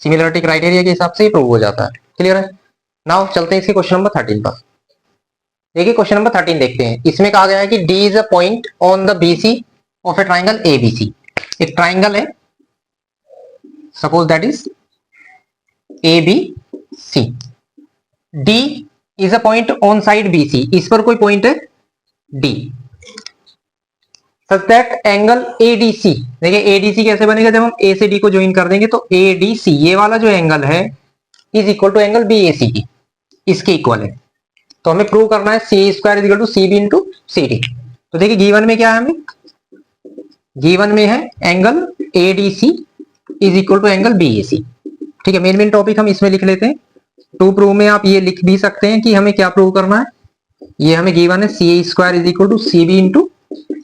A: सिमिलरिटी क्राइटेरिया के हिसाब से प्रूव हो जाता है। क्लियर है, नाउ चलते हैं इसके क्वेश्चन नंबर 13 पर। देखिए क्वेश्चन नंबर 13 देखते हैं, इसमें कहा गया है कि D is a point on the BC of a triangle ABC. एक ट्राइंगल है suppose that is A B C, D is a point on side BC, इस पर कोई पॉइंट है D, such that angle ADC, देखिए ADC कैसे बनेगा, जब हम ए से डी को ज्वाइन कर देंगे तो एडीसी ये वाला जो एंगल है is equal to angle B A C की, इसके इक्वल है। तो हमें प्रूव करना है C square is equal to C B into C D. तो देखिए गिवन में क्या है, हमें गिवन में है angle A D C is equal to angle B A C. ठीक है, मेन टॉपिक हम इसमें लिख लेते हैं। टू प्रूव में आप ये लिख भी सकते हैं कि हमें क्या प्रूव करना है। ये हमें गिवन है C A square is equal to C B into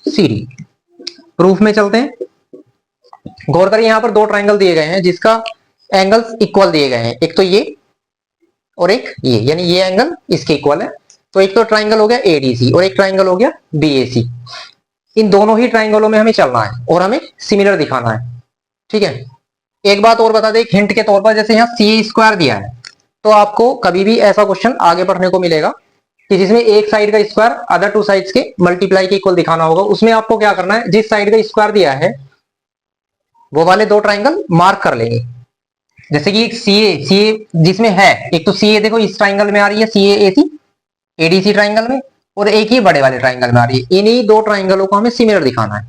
A: C D. Proof में चलते हैं। गौर करिए यहां पर दो ट्राइंगल दिए गए हैं जिसका एंगल्स इक्वल दिए गए हैं, एक तो ये और एक ये, यानी ये एंगल इसके इक्वल है। तो एक तो ट्राइंगल हो गया एडीसी और एक ट्राइंगल हो गया बीएसी। इन दोनों ही ट्राइंगलों में हमें चलना है और हमें सिमिलर दिखाना है। ठीक है, एक बात और बता दें हिंट के तौर पर, जैसे यहाँ सी स्क्वायर दिया है तो आपको कभी भी ऐसा क्वेश्चन आगे पढ़ने को मिलेगा कि जिसमें एक साइड का स्क्वायर अदर टू साइड्स के मल्टीप्लाई के इक्वल दिखाना होगा। उसमें आपको क्या करना है, जिस साइड का स्क्वायर दिया है वो वाले दो ट्राइंगल मार्क कर लेंगे। जैसे कि सी ए जिसमें है, एक तो सी ए देखो इस ट्राइंगल में आ रही है सी ए सी एडीसी ट्राइंगल में, और एक ही बड़े वाले ट्राइंगल में आ रही है। इन्हीं दो ट्राइंगलों को हमें सिमिलर दिखाना है।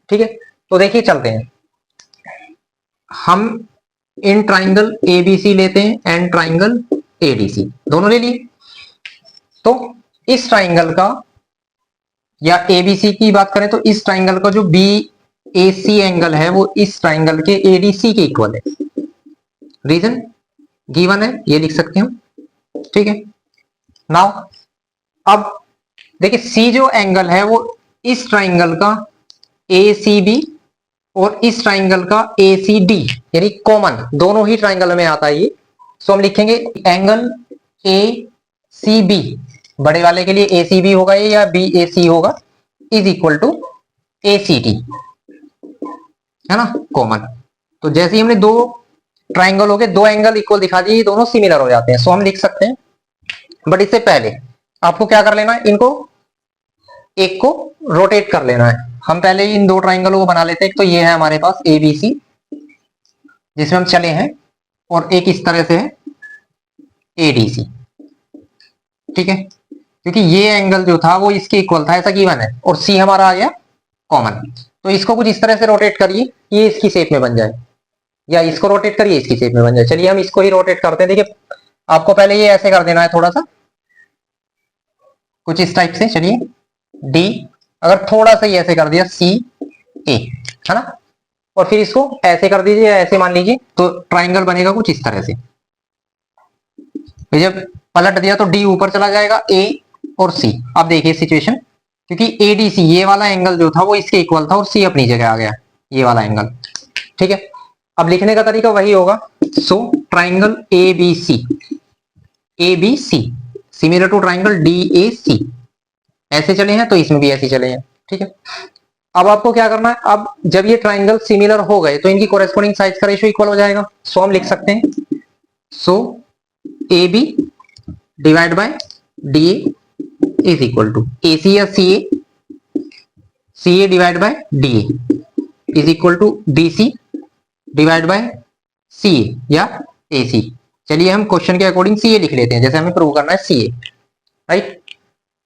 A: ठीक है, तो देखिए चलते हैं। हम इन ट्राइंगल एबीसी लेते हैं एंड ट्राइंगल एडीसी, दोनों ले लिए। तो इस ट्राइंगल का या एबीसी की बात करें तो इस ट्राइंगल का जो बी ए सी एंगल है वो इस ट्राइंगल के एडीसी के इक्वल है। रीजन गिवन है, ये लिख सकते हैं हम। ठीक है, नाउ अब देखिए सी जो एंगल है वो इस ट्राइंगल का ए सी बी और इस ट्राइंगल का ए सी डी, यानी कॉमन दोनों ही ट्राइंगल में आता है ये। सो हम लिखेंगे एंगल ए सी बी, बड़े वाले के लिए ए सी बी होगा ये या बी ए सी होगा, is equal to A C D, है ना, कॉमन। तो जैसे ही हमने दो ट्राइंगल हो गए, दो एंगल इक्वल दिखा दिए, ये दोनों सिमिलर हो जाते हैं। सो हम लिख सकते हैं, बट इससे पहले आपको क्या कर लेना है, इनको एक को रोटेट कर लेना है। हम पहले इन दो ट्राइंगलों को बना लेते हैं। एक तो ये है हमारे पास ए बी सी जिसमें हम चले हैं, और एक इस तरह से है ए डी सी। ठीक है, क्योंकि ये एंगल जो था वो इसके इक्वल था, ऐसा गिवन है, और सी हमारा आ गया कॉमन। तो इसको कुछ इस तरह से रोटेट करिए ये इसकी शेप में बन जाए, या इसको रोटेट करिए इसकी शेप में बन जाए। चलिए हम इसको ही रोटेट करते हैं। देखिए आपको पहले ये ऐसे कर देना है, थोड़ा सा कुछ इस टाइप से। चलिए डी, अगर थोड़ा सा ही ऐसे कर दिया सी ए, है ना, और फिर इसको ऐसे कर दीजिए, ऐसे मान लीजिए, तो ट्राइंगल बनेगा कुछ इस तरह से। जब पलट दिया तो डी ऊपर चला जाएगा, ए और सी। अब देखिए सिचुएशन, क्योंकि एडीसी ये वाला एंगल जो था वो इसके इक्वल था और सी अपनी जगह आ गया, ये वाला एंगल। ठीक है, अब लिखने का तरीका वही होगा। So triangle A B C similar to triangle D A C, ऐसे चले हैं तो इसमें भी ऐसे चले हैं। ठीक है, अब आपको क्या करना है, अब जब ये ट्राइंगल सिमिलर हो गए तो इनकी कोरेस्पोंडिंग साइड का रेशियो इक्वल हो जाएगा। सो हम लिख सकते हैं, so A B divide by D A is equal to A C या C A divide by D A is equal to B C divide by C A या A सी। चलिए हम क्वेश्चन के अकॉर्डिंग सी ए लिख लेते हैं, जैसे हमें प्रूव करना है सी ए, राइट।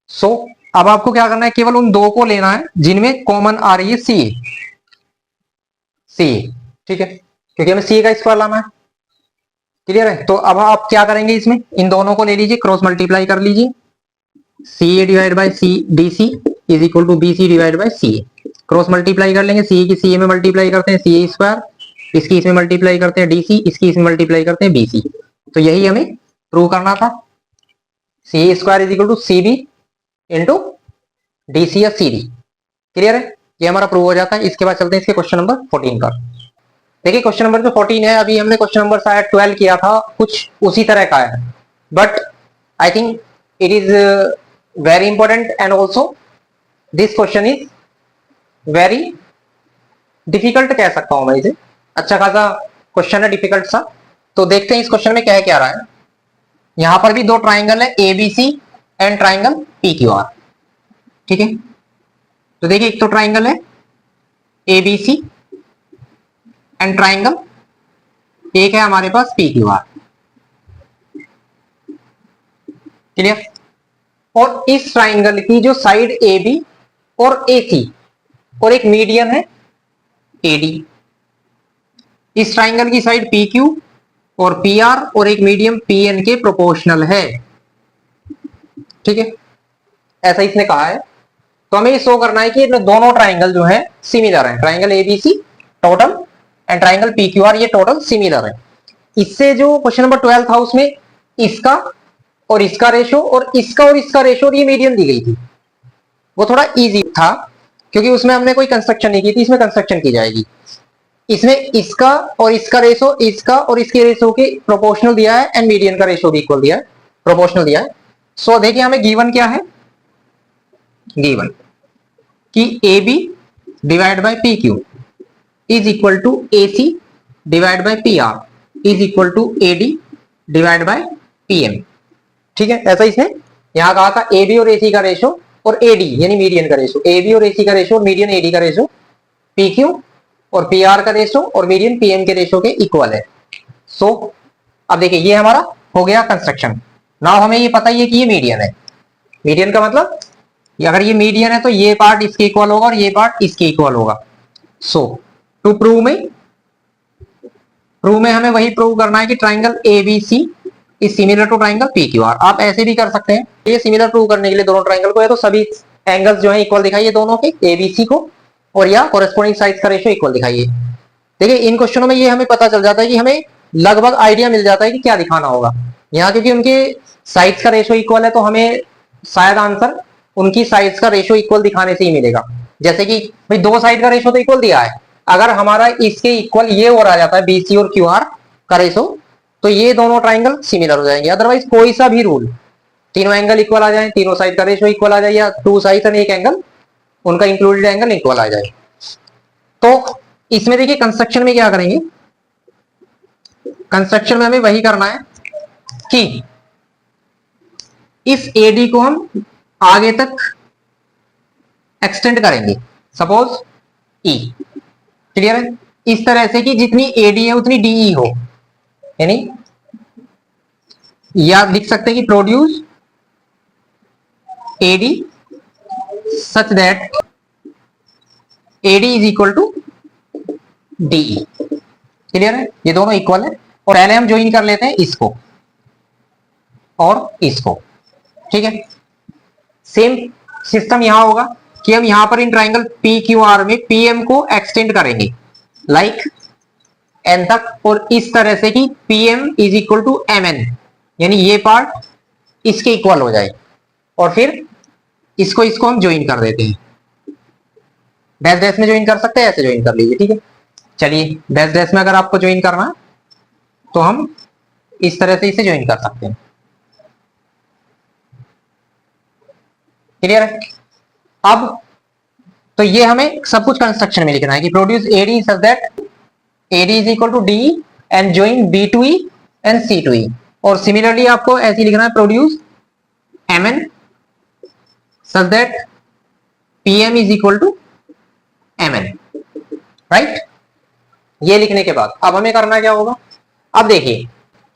A: सो अब आपको क्या करना है, केवल उन दो को लेना है जिनमें कॉमन आ रही है सी ए। ठीक है, क्योंकि हमें सी ए का स्क्वायर लाना है। क्लियर है, तो अब आप क्या करेंगे, इसमें इन दोनों को ले लीजिए, क्रॉस मल्टीप्लाई कर लीजिए। C A divide by C D C is equal to B C divide by C A. Cross multiply कर लेंगे, सी ए की सी ए में मल्टीप्लाई करते हैं सी ए स्क्वायर, इसकी इसमें मल्टीप्लाई करते हैं डी सी, इसकी इसमें मल्टीप्लाई करते हैं बी सी। तो यही हमें प्रूव करना था, C A square is equal to C B into D C या सी डी। क्लियर है, ये हमारा प्रूव हो जाता है। इसके बाद चलते हैं इसके क्वेश्चन नंबर 14 पर। देखिए क्वेश्चन नंबर जो 14 है, अभी हमने क्वेश्चन नंबर शायद 12 किया था, कुछ उसी तरह का है, but I think it is very important and also this question is very difficult कह सकता हूं मैं इसे। अच्छा खासा क्वेश्चन है, डिफिकल्ट सा। तो देखते हैं इस क्वेश्चन में क्या क्या रहा है। यहां पर भी दो ट्राइंगल है A B C and triangle P Q R. ठीक है, तो देखिए एक तो ट्राइंगल है A B C and triangle, एक है हमारे पास पी क्यू आर। क्लियर, और इस ट्राइंगल की जो साइड ए बी और ए सी और एक मीडियन है ए डी, इस ट्राइंगल की साइड पी क्यू और पी आर और एक मीडियम पी एन के प्रोपोर्शनल है। ठीक है, ऐसा इसने कहा है। तो हमें ये शो करना है कि दोनों ट्राइंगल जो है सिमिलर है, triangle ABC total and triangle P Q are, ये टोटल सिमिलर है। इससे जो क्वेश्चन नंबर 12 था उसमें इसका और इसका रेशो और इसका रेशो और ये मीडियन दी गई थी, वो थोड़ा इजी था क्योंकि उसमें हमने कोई कंस्ट्रक्शन नहीं की थी, इसमें कंस्ट्रक्शन की जाएगी। इसमें इसका और इसका रेशो, इसका और इसके रेशो के प्रोपोर्शनल दिया है एंड मीडियन का रेशो भी इक्वल दिया है, प्रोपोर्शनल दिया है। सो देखिए हमें गिवन क्या है, गिवन कि A B divide by P Q is equal to A C divide by P R is equal to A D divide by P M. ठीक है, ऐसा इसने यहां कहा था ए बी और ए सी का रेशो और ए डी यानी मीडियन का रेशो, ए बी और ए सी का रेशो और मीडियन ए डी का रेशो पी क्यू और पी आर का रेशो और मीडियन पी एम के रेशो के इक्वल है। सो अब देखिए ये हमारा हो गया कंस्ट्रक्शन। नाउ हमें ये पता ही है कि ये मीडियन है। मीडियन का मतलब अगर ये मीडियन है तो ये पार्ट इसके इक्वल होगा और ये पार्ट इसके इक्वल होगा। सो टू प्रूव में हमें वही प्रूव करना है कि triangle A B C is similar to triangle P Q R. आप ऐसे भी कर सकते हैं, ये सिमिलर प्रूव करने के लिए दोनों ट्राइंगल को है तो सभी एंगल्स जो है इक्वल दिखाइए दोनों के, ए बी सी को, और या कोरेस्पोंडिंग साइड्स का रेशियो इक्वल दिखाइए। देखिए इन क्वेश्चनों में ये हमें पता चल जाता है कि हमें लगभग आइडिया मिल जाता है कि क्या दिखाना होगा यहाँ, क्योंकि उनके साइड्स का रेशियो इक्वल है तो हमें शायद आंसर उनकी साइड्स का रेशियो इक्वल दिखाने से ही मिलेगा। जैसे कि भाई दो साइड का रेशियो तो इक्वल दिया है, अगर हमारा इसके इक्वल ये और आ जाता है बी सी और क्यू आर का रेशियो तो ये दोनों ट्राइंगल सिमिलर हो जाएंगे। अदरवाइज कोई सा भी रूल, तीनों एंगल इक्वल आ जाए, तीनों साइड का रेशियो इक्वल आ जाए, या टू साइड एंड एक एंगल उनका इंक्लूडेड एंगल इक्वल आ जाए। तो इसमें देखिए कंस्ट्रक्शन में क्या करेंगे, कंस्ट्रक्शन में हमें वही करना है कि इस एडी को हम आगे तक एक्सटेंड करेंगे, सपोज ई, क्लियर है, इस तरह से कि जितनी एडी है उतनी डीई हो, यानी या लिख सकते हैं कि produce AD such that AD is equal to DE. Clear है, ये दोनों इक्वल है और पहले हम ज्वाइन कर लेते हैं इसको और इसको। ठीक है, सेम सिस्टम यहां होगा कि हम यहां पर in triangle P Q R में पीएम को एक्सटेंड करेंगे लाइक एन तक, और इस तरह से कि PM is equal to M N, यानी ये पार्ट इसके इक्वल हो जाए और फिर इसको हम ज्वाइन कर देते हैं। डैश डैश में ज्वाइन कर सकते हैं, ऐसे ज्वाइन कर लीजिए। ठीक है, चलिए डैश डैश में अगर आपको ज्वाइन करना है तो हम इस तरह से इसे ज्वाइन कर सकते हैं। क्लियर है, अब तो ये हमें सब कुछ कंस्ट्रक्शन में लिखना है कि produce AD such that AD is equal to D and join B to E and C to E. और सिमिलरली आपको ऐसे लिखना है produce M N such that P M is equal to M N, right. ये लिखने के बाद अब हमें करना क्या होगा, अब देखिए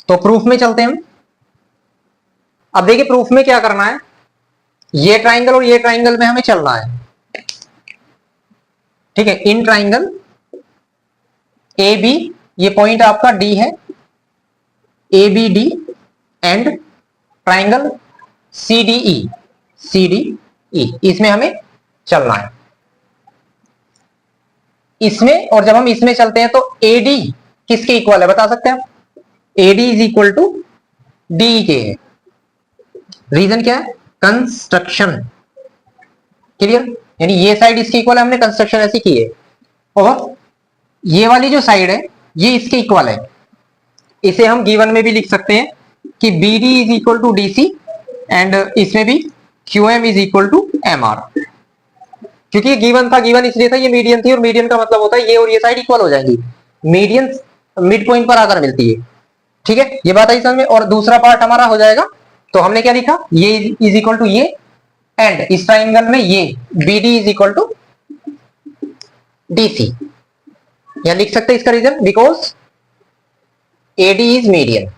A: तो प्रूफ में चलते हैं हम। अब देखिए प्रूफ में क्या करना है, ये ट्राइंगल और ये ट्राइंगल में हमें चलना है। ठीक है, इन ट्राइंगल ए बी, ये पॉइंट आपका डी है, A B D and triangle C D E, इसमें हमें चलना है इसमें। और जब हम इसमें चलते हैं तो एडी किसके इक्वल है बता सकते हैं आप, AD is equal to D के है। रीजन क्या है, कंस्ट्रक्शन। क्लियर, यानी ये साइड इसके इक्वल है, हमने कंस्ट्रक्शन ऐसी की है, और ये वाली जो साइड है ये इसके इक्वल है। इसे हम गिवन में भी लिख सकते हैं कि B D is equal to D C and इसमें भी Q M is equal to M R. क्योंकि ये गिवन था, गिवन इसलिए था, ये मीडियन थी और मीडियन का मतलब होता है ये और ये साइड इक्वल हो जाएंगी, मीडियन मिड पॉइंट पर आकर मिलती है। ठीक है, ये बात आई समझ में। और दूसरा पार्ट हमारा हो जाएगा, तो हमने क्या लिखा, ये इज इक्वल टू ये एंड इस ट्राइंगल में ये B D is equal to D C. या लिख सकते हैं इसका reason, because AD is median.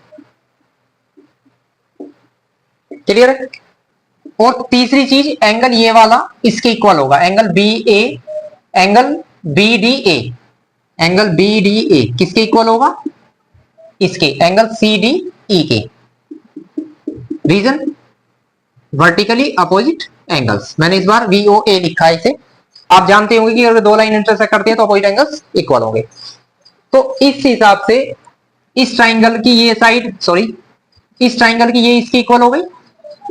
A: Clear है। और तीसरी चीज, एंगल ये वाला इसके इक्वल होगा, angle B A, angle B D A, angle B D A किसके इक्वल होगा, इसके एंगल सी डी ई के। Reason, vertically opposite angles. मैंने इस बार वी ओ ए लिखा है इसे, आप जानते होंगे कि अगर दो लाइन इंटरसेक्ट करती है तो अपोजिट एंगल्स इक्वल होंगे। तो इस हिसाब से इस ट्राइंगल की ये साइड, सॉरी इस ट्राइंगल की ये इसकी इक्वल हो गई,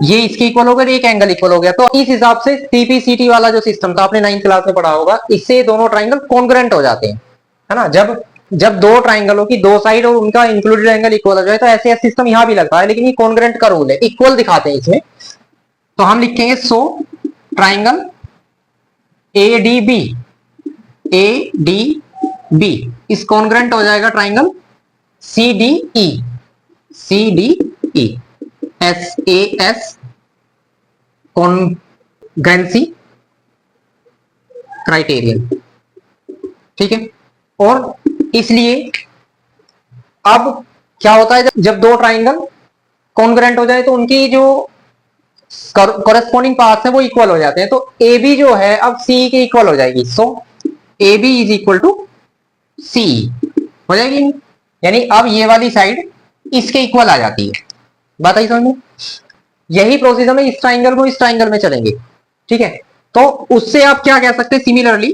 A: ये इसके इक्वल हो गए, एक एंगल इक्वल हो गया। तो इस हिसाब से सीपीसीटी वाला जो सिस्टम था आपने 9th क्लास में पढ़ा होगा, इससे दोनों ट्राइंगल कॉन्ग्रुएंट हो जाते हैं, है ना। जब जब दो ट्राइंगलों की दो साइड और उनका इंक्लूडेड एंगल इक्वल हो जाए तो ऐसे सिस्टम यहां भी लगता है, लेकिन ये कॉन्ग्रुएंट का रूल है, इक्वल दिखाते हैं इसमें। तो हम लिखेंगे सो ट्राइंगल एडीबी, एडीबी इस कॉन्ग्रुएंट हो जाएगा triangle CDE, CDE, SAS congruency criterion, ठीक है। और इसलिए अब क्या होता है, जब दो ट्राइंगल कॉन्ग्रुएंट हो जाए तो उनकी जो कॉरेस्पॉन्डिंग पार्ट्स है वो इक्वल हो जाते हैं। तो ए बी जो है अब सी के इक्वल हो जाएगी। So A B is equal to C हो जाएगी, यानी अब ये वाली साइड इसके इक्वल आ जाती है। बात आई समझ में? यही प्रोसेस में इस ट्राइंगल को इस ट्राइंगल में चलेंगे, ठीक है। तो उससे आप क्या कह सकते हैं, सिमिलरली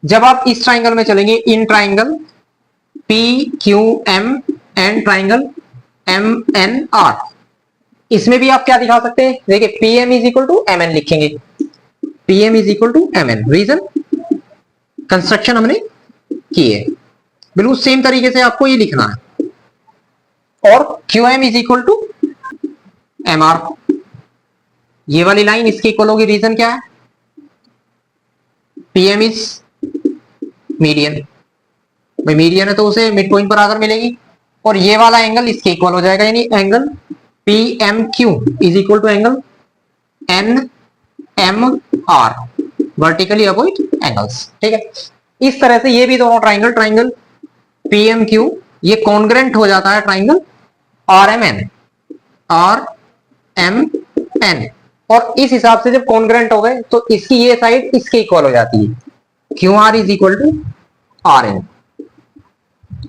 A: जब आप इस ट्राइंगल में चलेंगे, in triangle P Q M and triangle M N R, इसमें भी आप क्या दिखा सकते हैं, देखिए P M is equal to M N लिखेंगे, P M is equal to M N, reason construction हमने की है, बिल्कुल सेम तरीके से आपको ये लिखना है। और Q M is equal to M R, ये वाली लाइन इसके इक्वल होगी, रीजन क्या है, पी एम इज मीडियन, भाई मीडियन है तो उसे मिड पॉइंट पर आकर मिलेगी। और ये वाला एंगल इसके इक्वल हो जाएगा, यानी angle P M Q is equal to angle N M R, vertically opposite angles, ठीक है। इस तरह से ये भी दोनों triangle, triangle P M Q ये कॉन्ग्रुएंट हो जाता है triangle R M N, R M N. और इस हिसाब से जब कॉन्ग्रुएंट हो गए तो इसकी ये साइड इसके इक्वल हो जाती है, Q R is equal to R N,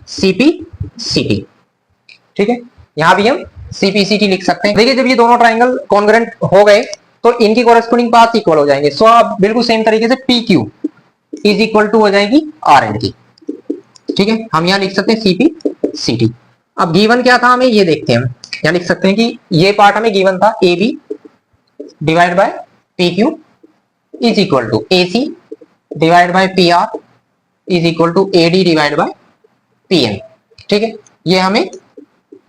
A: CP CT, ठीक है। यहां भी हम सीपीसीटी लिख सकते हैं। देखिए जब ये दोनों ट्राइंगल कॉन्ग्रुएंट हो गए तो इनकी कॉरेस्पॉन्डिंग पार्ट्स इक्वल हो जाएंगे। सो आप बिल्कुल सेम तरीके से P Q is equal to हो जाएगी आर एन की, ठीक है। हम यहां लिख सकते हैं सीपी सीटी। अब गिवन क्या था हमें ये देखते हैं, हम यहां लिख सकते हैं कि ये पार्ट हमें गिवन था, A B divide by P Q is equal to A C divide by P R is equal to A D divide by P N, ठीक है। ये हमें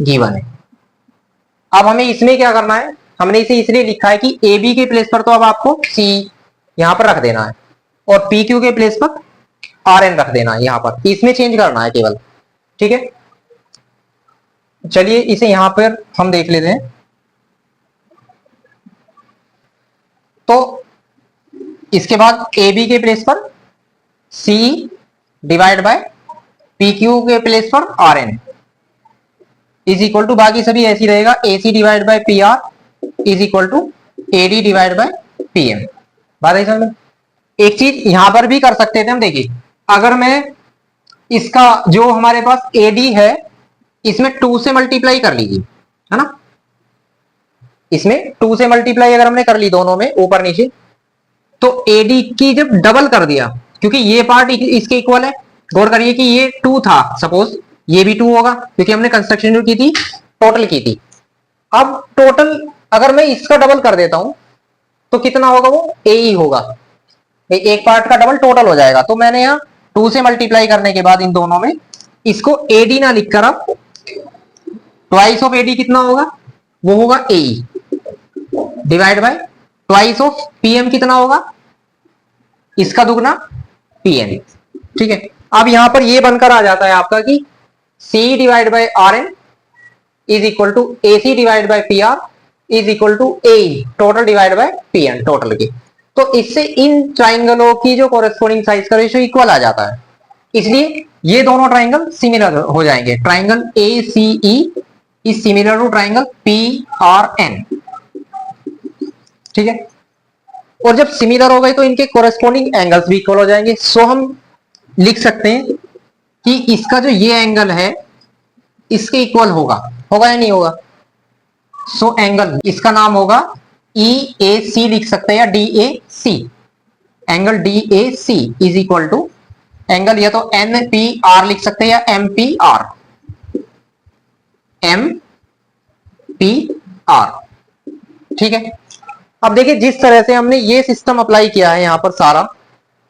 A: गिवन है। अब हमें इसमें क्या करना है, हमने इसे इसलिए लिखा है कि ए बी के प्लेस पर तो अब आपको सी यहां पर रख देना है और पी क्यू के प्लेस पर आर एन रख देना है, यहां पर इसमें चेंज करना है केवल, ठीक है। चलिए इसे यहां पर हम देख लेते हैं। तो इसके बाद ए बी के प्लेस पर C divide by P Q के प्लेस पर R N is equal to, बाकी सभी ऐसी रहेगा, A C divide by P R is equal to A D divide by P M. बात है समझ। एक चीज यहां पर भी कर सकते थे हम, देखिए अगर मैं इसका जो हमारे पास ए डी है इसमें 2 से मल्टीप्लाई कर लीजिए, है ना, इसमें 2 से मल्टीप्लाई अगर हमने कर ली दोनों में ऊपर नीचे, तो एडी की जब डबल कर दिया, क्योंकि ये पार्ट इसके इक्वल है, गौर करिए कि ये 2 था, सपोज ये भी 2 होगा क्योंकि हमने कंस्ट्रक्शन जो की थी टोटल की थी। अब टोटल अगर मैं इसका डबल कर देता हूं तो कितना होगा, वो ए ही होगा, एक पार्ट का डबल टोटल हो जाएगा। तो मैंने यहाँ 2 से मल्टीप्लाई करने के बाद इन दोनों में इसको एडी ना लिखकर अब ट्वाइस ऑफ एडी कितना होगा, वो होगा A divide by twice of P M कितना होगा, इसका दुगना पीएम, ठीक है। अब यहां पर ये बनकर आ जाता है आपका कि C divide by R N is equal to A C divide by P R is equal to A total divide by P N total की। तो इससे इन ट्राइंगलों की जो कॉरेस्पॉन्डिंग साइज का रेशियो इक्वल आ जाता है, इसलिए ये दोनों ट्राइंगल सिमिलर हो जाएंगे। Triangle A C E is similar to triangle P R N, ठीक है। और जब सिमिलर हो गए तो इनके कॉरेस्पॉन्डिंग एंगल्स भी इक्वल हो जाएंगे। सो हम लिख सकते हैं कि इसका जो ये एंगल है इसके इक्वल होगा, होगा या नहीं होगा। सो एंगल इसका नाम होगा ई ए सी लिख सकते हैं या D A C, angle D A C is equal to angle या तो एन पी आर लिख सकते हैं या M P R, M P R, ठीक है। अब देखिए जिस तरह से हमने ये सिस्टम अप्लाई किया है यहां पर सारा,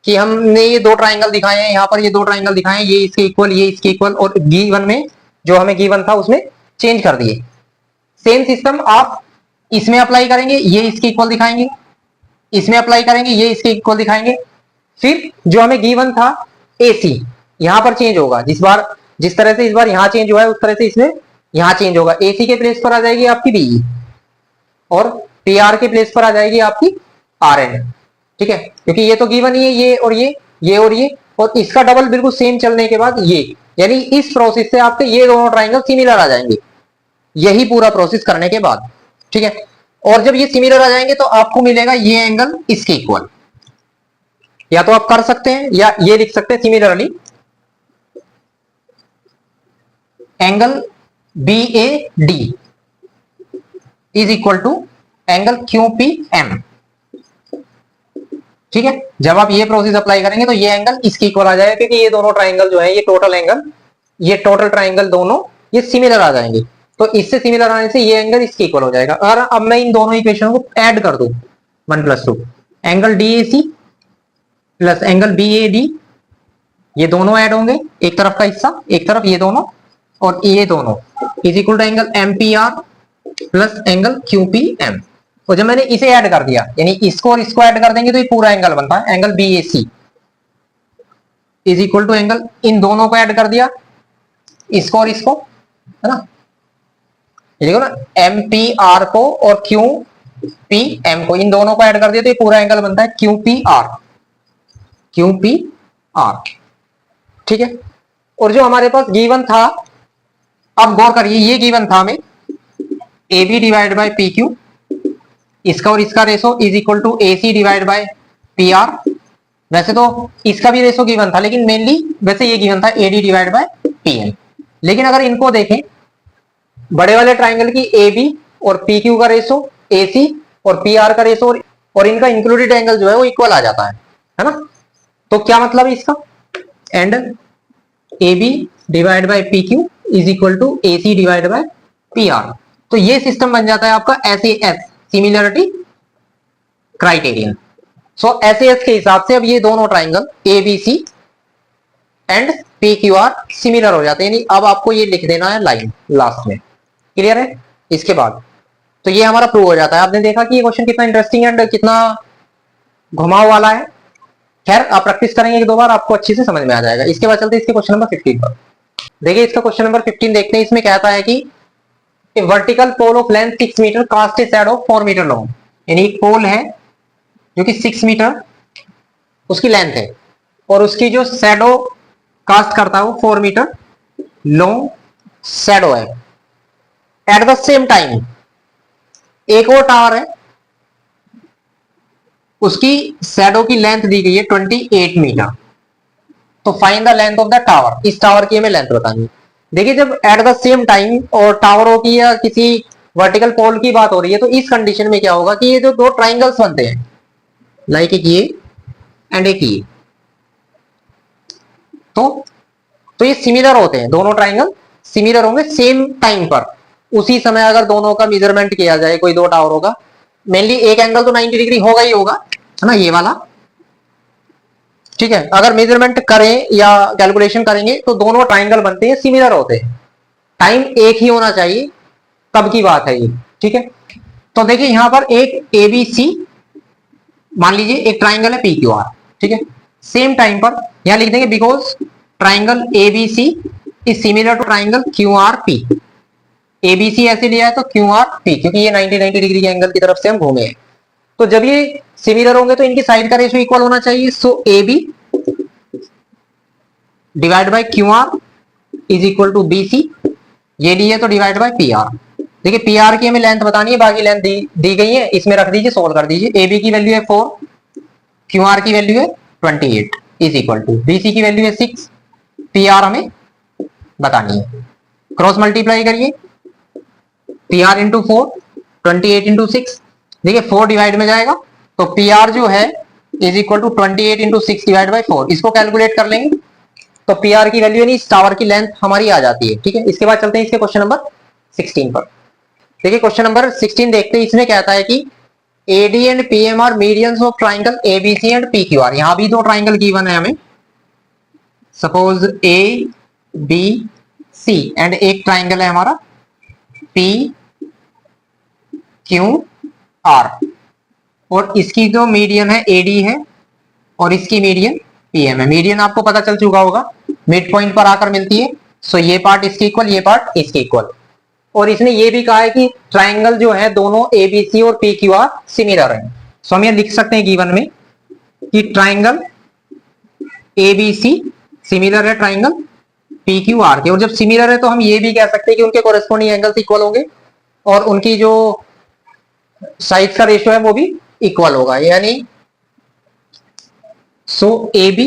A: कि हमने ये दो ट्राइंगल दिखाए हैं, यहां पर ये दो ट्राइंगल दिखाए हैं, ये इसके इक्वल, ये इसके इक्वल, और गिवन में जो हमें गिवन था उसमें चेंज कर दिए। सेम सिस्टम आप इसमें अप्लाई करेंगे, ये इसके इक्वल दिखाएंगे, इसमें अप्लाई करेंगे, ये इसके इक्वल दिखाएंगे। फिर जो हमें गिवन था एसी, यहां पर चेंज होगा, जिस तरह से इस बार यहां चेंज हुआ है उस तरह से इसमें यहां चेंज होगा। एसी के प्लेस पर आ जाएगी आपकी बीई और पीआर के प्लेस पर आ जाएगी आपकी आर एन, ठीक है, क्योंकि ये तो गिवन ही है, ये और ये और ये, और इसका डबल बिल्कुल सेम चलने के बाद ये, यानी इस प्रोसेस से आपके ये दोनों ट्राइंगल सिमिलर आ जाएंगे, यही पूरा प्रोसेस करने के बाद, ठीक है। और जब ये सिमिलर आ जाएंगे तो आपको मिलेगा ये एंगल इसके इक्वल, या तो आप कर सकते हैं या ये लिख सकते हैं similarly, angle B A D is equal to angle Q P M, ठीक है। जब आप ये प्रोसेस अप्लाई करेंगे तो ये एंगल इसके इक्वल आ जाएगा, क्योंकि ये दोनों ट्राइंगल जो है, ये टोटल एंगल, ये टोटल ट्राइंगल दोनों ये सिमिलर आ जाएंगे, तो इससे सिमिलर आने से ये एंगल इसके इक्वल हो जाएगा। अगर अब मैं इन दोनों इक्वेशन को ऐड कर दूं 1 + 2, angle D A C plus angle B A D, ये दोनों ऐड होंगे, एक तरफ का हिस्सा, एक तरफ ये दोनों, और ये दोनों is equal to angle M P R plus angle Q P M. और जब मैंने इसे ऐड कर दिया, यानी इसको और इसको ऐड कर देंगे तो ये पूरा एंगल बनता है, angle B A C is equal to angle, इन दोनों को ऐड कर दिया, इसको और इसको, है ना, ये देखो ना, एम पी आर को और क्यू पी एम को, इन दोनों को ऐड कर दिया तो ये पूरा एंगल बनता है Q P R, Q P R, ठीक है। और जो हमारे पास गिवन था, अब गौर करिए, ये गिवन था हमें A B divide by P Q, इसका और इसका ratio is equal to A C divide by P R. वैसे तो इसका भी रेशो गिवन था, लेकिन मेनली वैसे ये गिवन था A D divide by P M. लेकिन अगर इनको देखें, बड़े वाले ट्राइंगल की ए बी और पी क्यू का रेशो, ए सी और पी आर का रेशो, और इनका इंक्लूडेड एंगल जो है वो इक्वल आ जाता है ना। तो क्या मतलब है इसका, and A B divide by P Q is equal to A C divide by P R. तो ये सिस्टम बन जाता है आपका S, similarity criterion. So S के हिसाब से अब ये दोनों triangle A B C and P Q R similar हो जाते हैं, यानी अब आपको ये लिख देना है लाइन लास्ट में, क्लियर है। इसके बाद तो ये हमारा प्रूव हो जाता है। आपने देखा कि ये क्वेश्चन कितना इंटरेस्टिंग एंड कितना घुमाव वाला है। खैर आप प्रैक्टिस करेंगे एक दो बार, आपको अच्छे से समझ में आ जाएगा। इसके बाद चलते हैं इसके क्वेश्चन नंबर 15 पर। देखिए इसका क्वेश्चन नंबर 15 देखते हैं। इसमें कहता है कि a vertical pole of length 6 metre cast a shadow 4 metre long, यानी एक पोल है जो कि 6 मीटर उसकी लेंथ है और उसकी जो शैडो कास्ट करता है वो 4 मीटर लॉन्ग शैडो है। एट द सेम टाइम एक और टावर है, उसकी शैडो की लेंथ दी गई है 28 मीटर। तो find the length of the tower, इस टावर की हमें लेंथ बतानी है। देखिए जब एट द सेम टाइम और टावरों की या किसी वर्टिकल पोल की बात हो रही है तो इस कंडीशन में क्या होगा कि ये जो दो ट्राइंगल्स बनते हैं, लाइक एक ये एंड एक ये, तो ये सिमिलर होते हैं, दोनों ट्राइंगल सिमिलर होंगे सेम टाइम पर। उसी समय अगर दोनों का मेजरमेंट किया जाए कोई दो टावरों का, मेनली एक एंगल तो 90 डिग्री होगा ही होगा, है ना, ये वाला, ठीक है। अगर मेजरमेंट करें या कैलकुलेशन करेंगे तो दोनों ट्राइंगल बनते हैं, सिमिलर होते हैं, टाइम एक ही होना चाहिए, तब की बात है ये, ठीक है। तो देखिए यहां पर एक ए बी सी, मान लीजिए एक ट्राइंगल है पी क्यू आर, ठीक है। सेम टाइम पर यहां लिख देंगे because triangle A B C is similar to triangle Q R P. A B C ऐसे लिया है तो क्यू आर पी, क्योंकि ये 90 डिग्री के एंगल की तरफ से हम घूमे हैं। तो जब ये सिमिलर होंगे तो इनकी साइड का रेशियो इक्वल होना चाहिए। So A B divide by Q R is equal to B C, ये डी है तो डिवाइड बाय पी आर। देखिए पी आर की हमें लेंथ बतानी है, बाकी लेंथ दी गई है, इसमें रख दीजिए, सोल्व कर दीजिए। ए बी की वैल्यू है 4, क्यू आर की वैल्यू है 28 is equal to B C की वैल्यू है 6, पी आर हमें बतानी है। क्रॉस मल्टीप्लाई करिए, पी आर इंटू 4, 28 इंटू 6, देखिए 4 डिवाइड में जाएगा तो पी आर जो है is equal to 28 into 6 divide by 4। इसको कैलकुलेट कर लेंगे तो पी आर की वैल्यू यानी इस टावर की लेंथ हमारी आ जाती है। ठीक है, इसके बाद चलते हैं इसके क्वेश्चन नंबर 16 पर। देखिए क्वेश्चन नंबर 16 देखते हैं, इसमें कहता है कि AD and PM are medians of triangle ABC and P Q R. यहां भी दो ट्राइंगल गिवन है हमें, suppose A B C and एक ट्राइंगल है हमारा पी क्यू आर, और इसकी जो मीडियन है एडी है और इसकी मीडियन पीएम है। मीडियन आपको पता चल चुका होगा, मिड पॉइंट पर आकर मिलती है। सो ये पार्ट इसके इक्वल, ये पार्ट इसके इक्वल। और इसने ये भी कहा है कि ट्राइंगल जो है दोनों एबीसी और पी क्यू आर सिमिलर है। सो हम ये लिख सकते हैं गिवन में कि ट्राइंगल एबीसी सिमिलर है ट्राइंगल पी क्यू आर के। और जब सिमिलर है तो हम ये भी कह सकते हैं कि उनके कोरेस्पोंडिंग एंगल्स इक्वल होंगे और उनकी जो साइड का रेशियो है वो भी इक्वल होगा। यानी so A B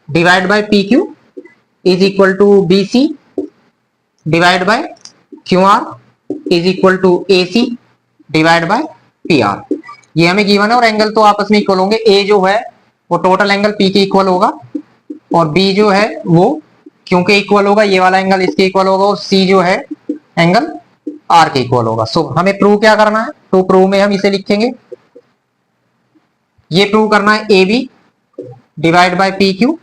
A: divide by P Q is equal to B C divide by Q R is equal to A C divide by P R. ये हमें गिवन है और एंगल तो आपस में इक्वल होंगे। ए जो है वो टोटल एंगल पी के इक्वल होगा और बी जो है वो क्यू के इक्वल होगा, ये वाला एंगल इसके इक्वल होगा, और सी जो है एंगल आर के इक्वल होगा। सो हमें प्रूव क्या करना है, तो प्रूव में हम इसे लिखेंगे, ये प्रूव करना है A B divide by P Q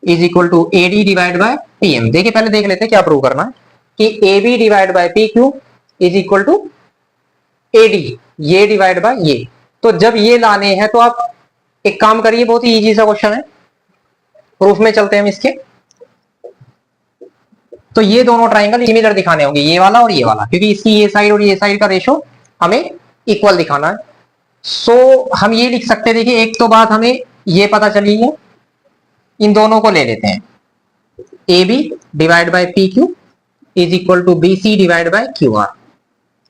A: is equal to A D divide by P M. देखिए पहले देख लेते हैं क्या प्रूव करना है कि A B divide by P Q is equal to A D, ये डिवाइड बाय ये। तो जब ये लाने हैं तो आप एक काम करिए, बहुत ही इजी सा क्वेश्चन है, प्रूफ में चलते हैं हम इसके। तो ये दोनों ट्राइंगल सिमिलर दिखाने होंगे, ये वाला और ये वाला, क्योंकि इसकी ये साइड और ये साइड का रेशो हमें इक्वल दिखाना है। सो हम ये लिख सकते हैं, देखिए एक तो बात हमें ये पता चली है, इन दोनों को ले लेते हैं, A B divide by P Q is equal to B C divide by Q R.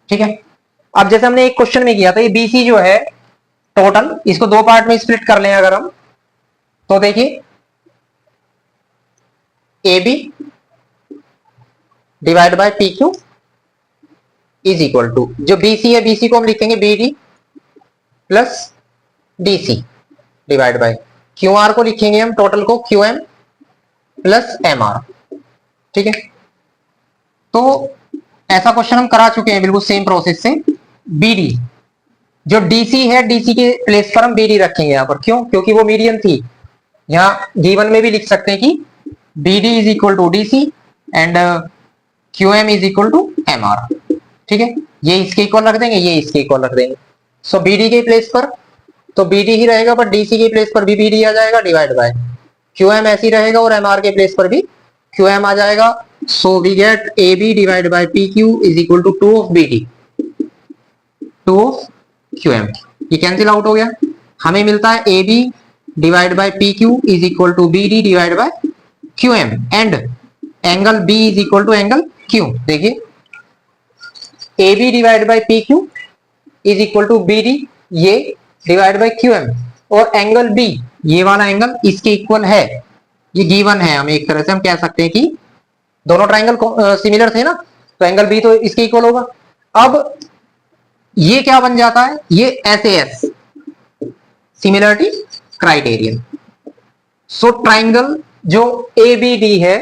A: ठीक है, अब जैसे हमने एक क्वेश्चन में किया था, ये बी सी जो है टोटल, इसको दो पार्ट में स्प्लिट कर लें अगर हम, तो देखिए A B divide by P Q is equal to, जो बीसी है बीसी को हम लिखेंगे B D plus D C divide by Q R को लिखेंगे हम टोटल को Q M plus M R. ठीक है, तो ऐसा क्वेश्चन हम करा चुके हैं बिल्कुल सेम प्रोसेस से। बी डी जो डीसी है, डीसी के प्लेस पर हम बी डी रखेंगे यहां पर, क्यों, क्योंकि वो मीडियन थी। यहां गिवन में भी लिख सकते हैं कि B D is equal to D C and Q M is equal to M R. ठीक है, ये इसके इक्वल रख देंगे, ये इसके इक्वल रख देंगे। सो बी डी के प्लेस पर तो बी डी ही रहेगा, बट डीसी के प्लेस पर भी बी डी आ जाएगा डिवाइड बाय क्यू एम ऐसी रहेगा, और एम आर के प्लेस पर भी क्यू एम आ जाएगा। So we get A B divide by P Q is equal to 2 of B D 2 of Q M. ये कैंसिल आउट हो गया, हमें मिलता है A B divide by P Q is equal to B D divide by Q M and angle B is equal to angle Q. देखिए A B divide by P Q is equal to B D ये divide by Q M, और angle B ये वाला angle इसके equal है, ये given है हमें। एक तरह से हम कह सकते हैं कि दोनों ट्राइंगल सिमिलर थे ना, तो एंगल बी तो इसके इक्वल होगा। अब ये क्या बन जाता है, ये S similarity criterion. So triangle जो ए बी डी है,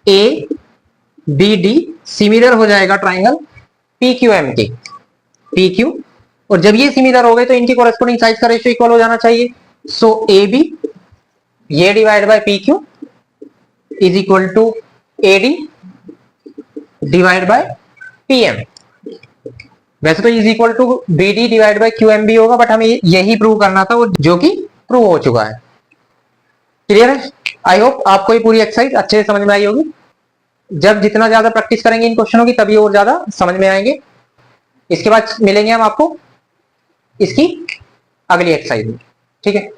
A: ए बी डी सिमिलर हो जाएगा ट्राइंगल पी क्यू एम के, पी क्यू, और जब ये सिमिलर हो गए तो इनकी कोरेस्पोंडिंग साइड का रेशियो इक्वल हो जाना चाहिए। सो ए बी ये divide by P Q is equal to A D divide by P M. वैसे तो is equal to B D divide by Q M भी होगा, बट हमें यही प्रूव करना था, जो कि प्रूव हो चुका है। क्लियर है? आई होप आपको ये पूरी एक्सरसाइज अच्छे से समझ में आई होगी। जब जितना ज्यादा प्रैक्टिस करेंगे इन क्वेश्चनों की, तभी और ज्यादा समझ में आएंगे। इसके बाद मिलेंगे हम आपको इसकी अगली एक्सरसाइज में। ठीक है।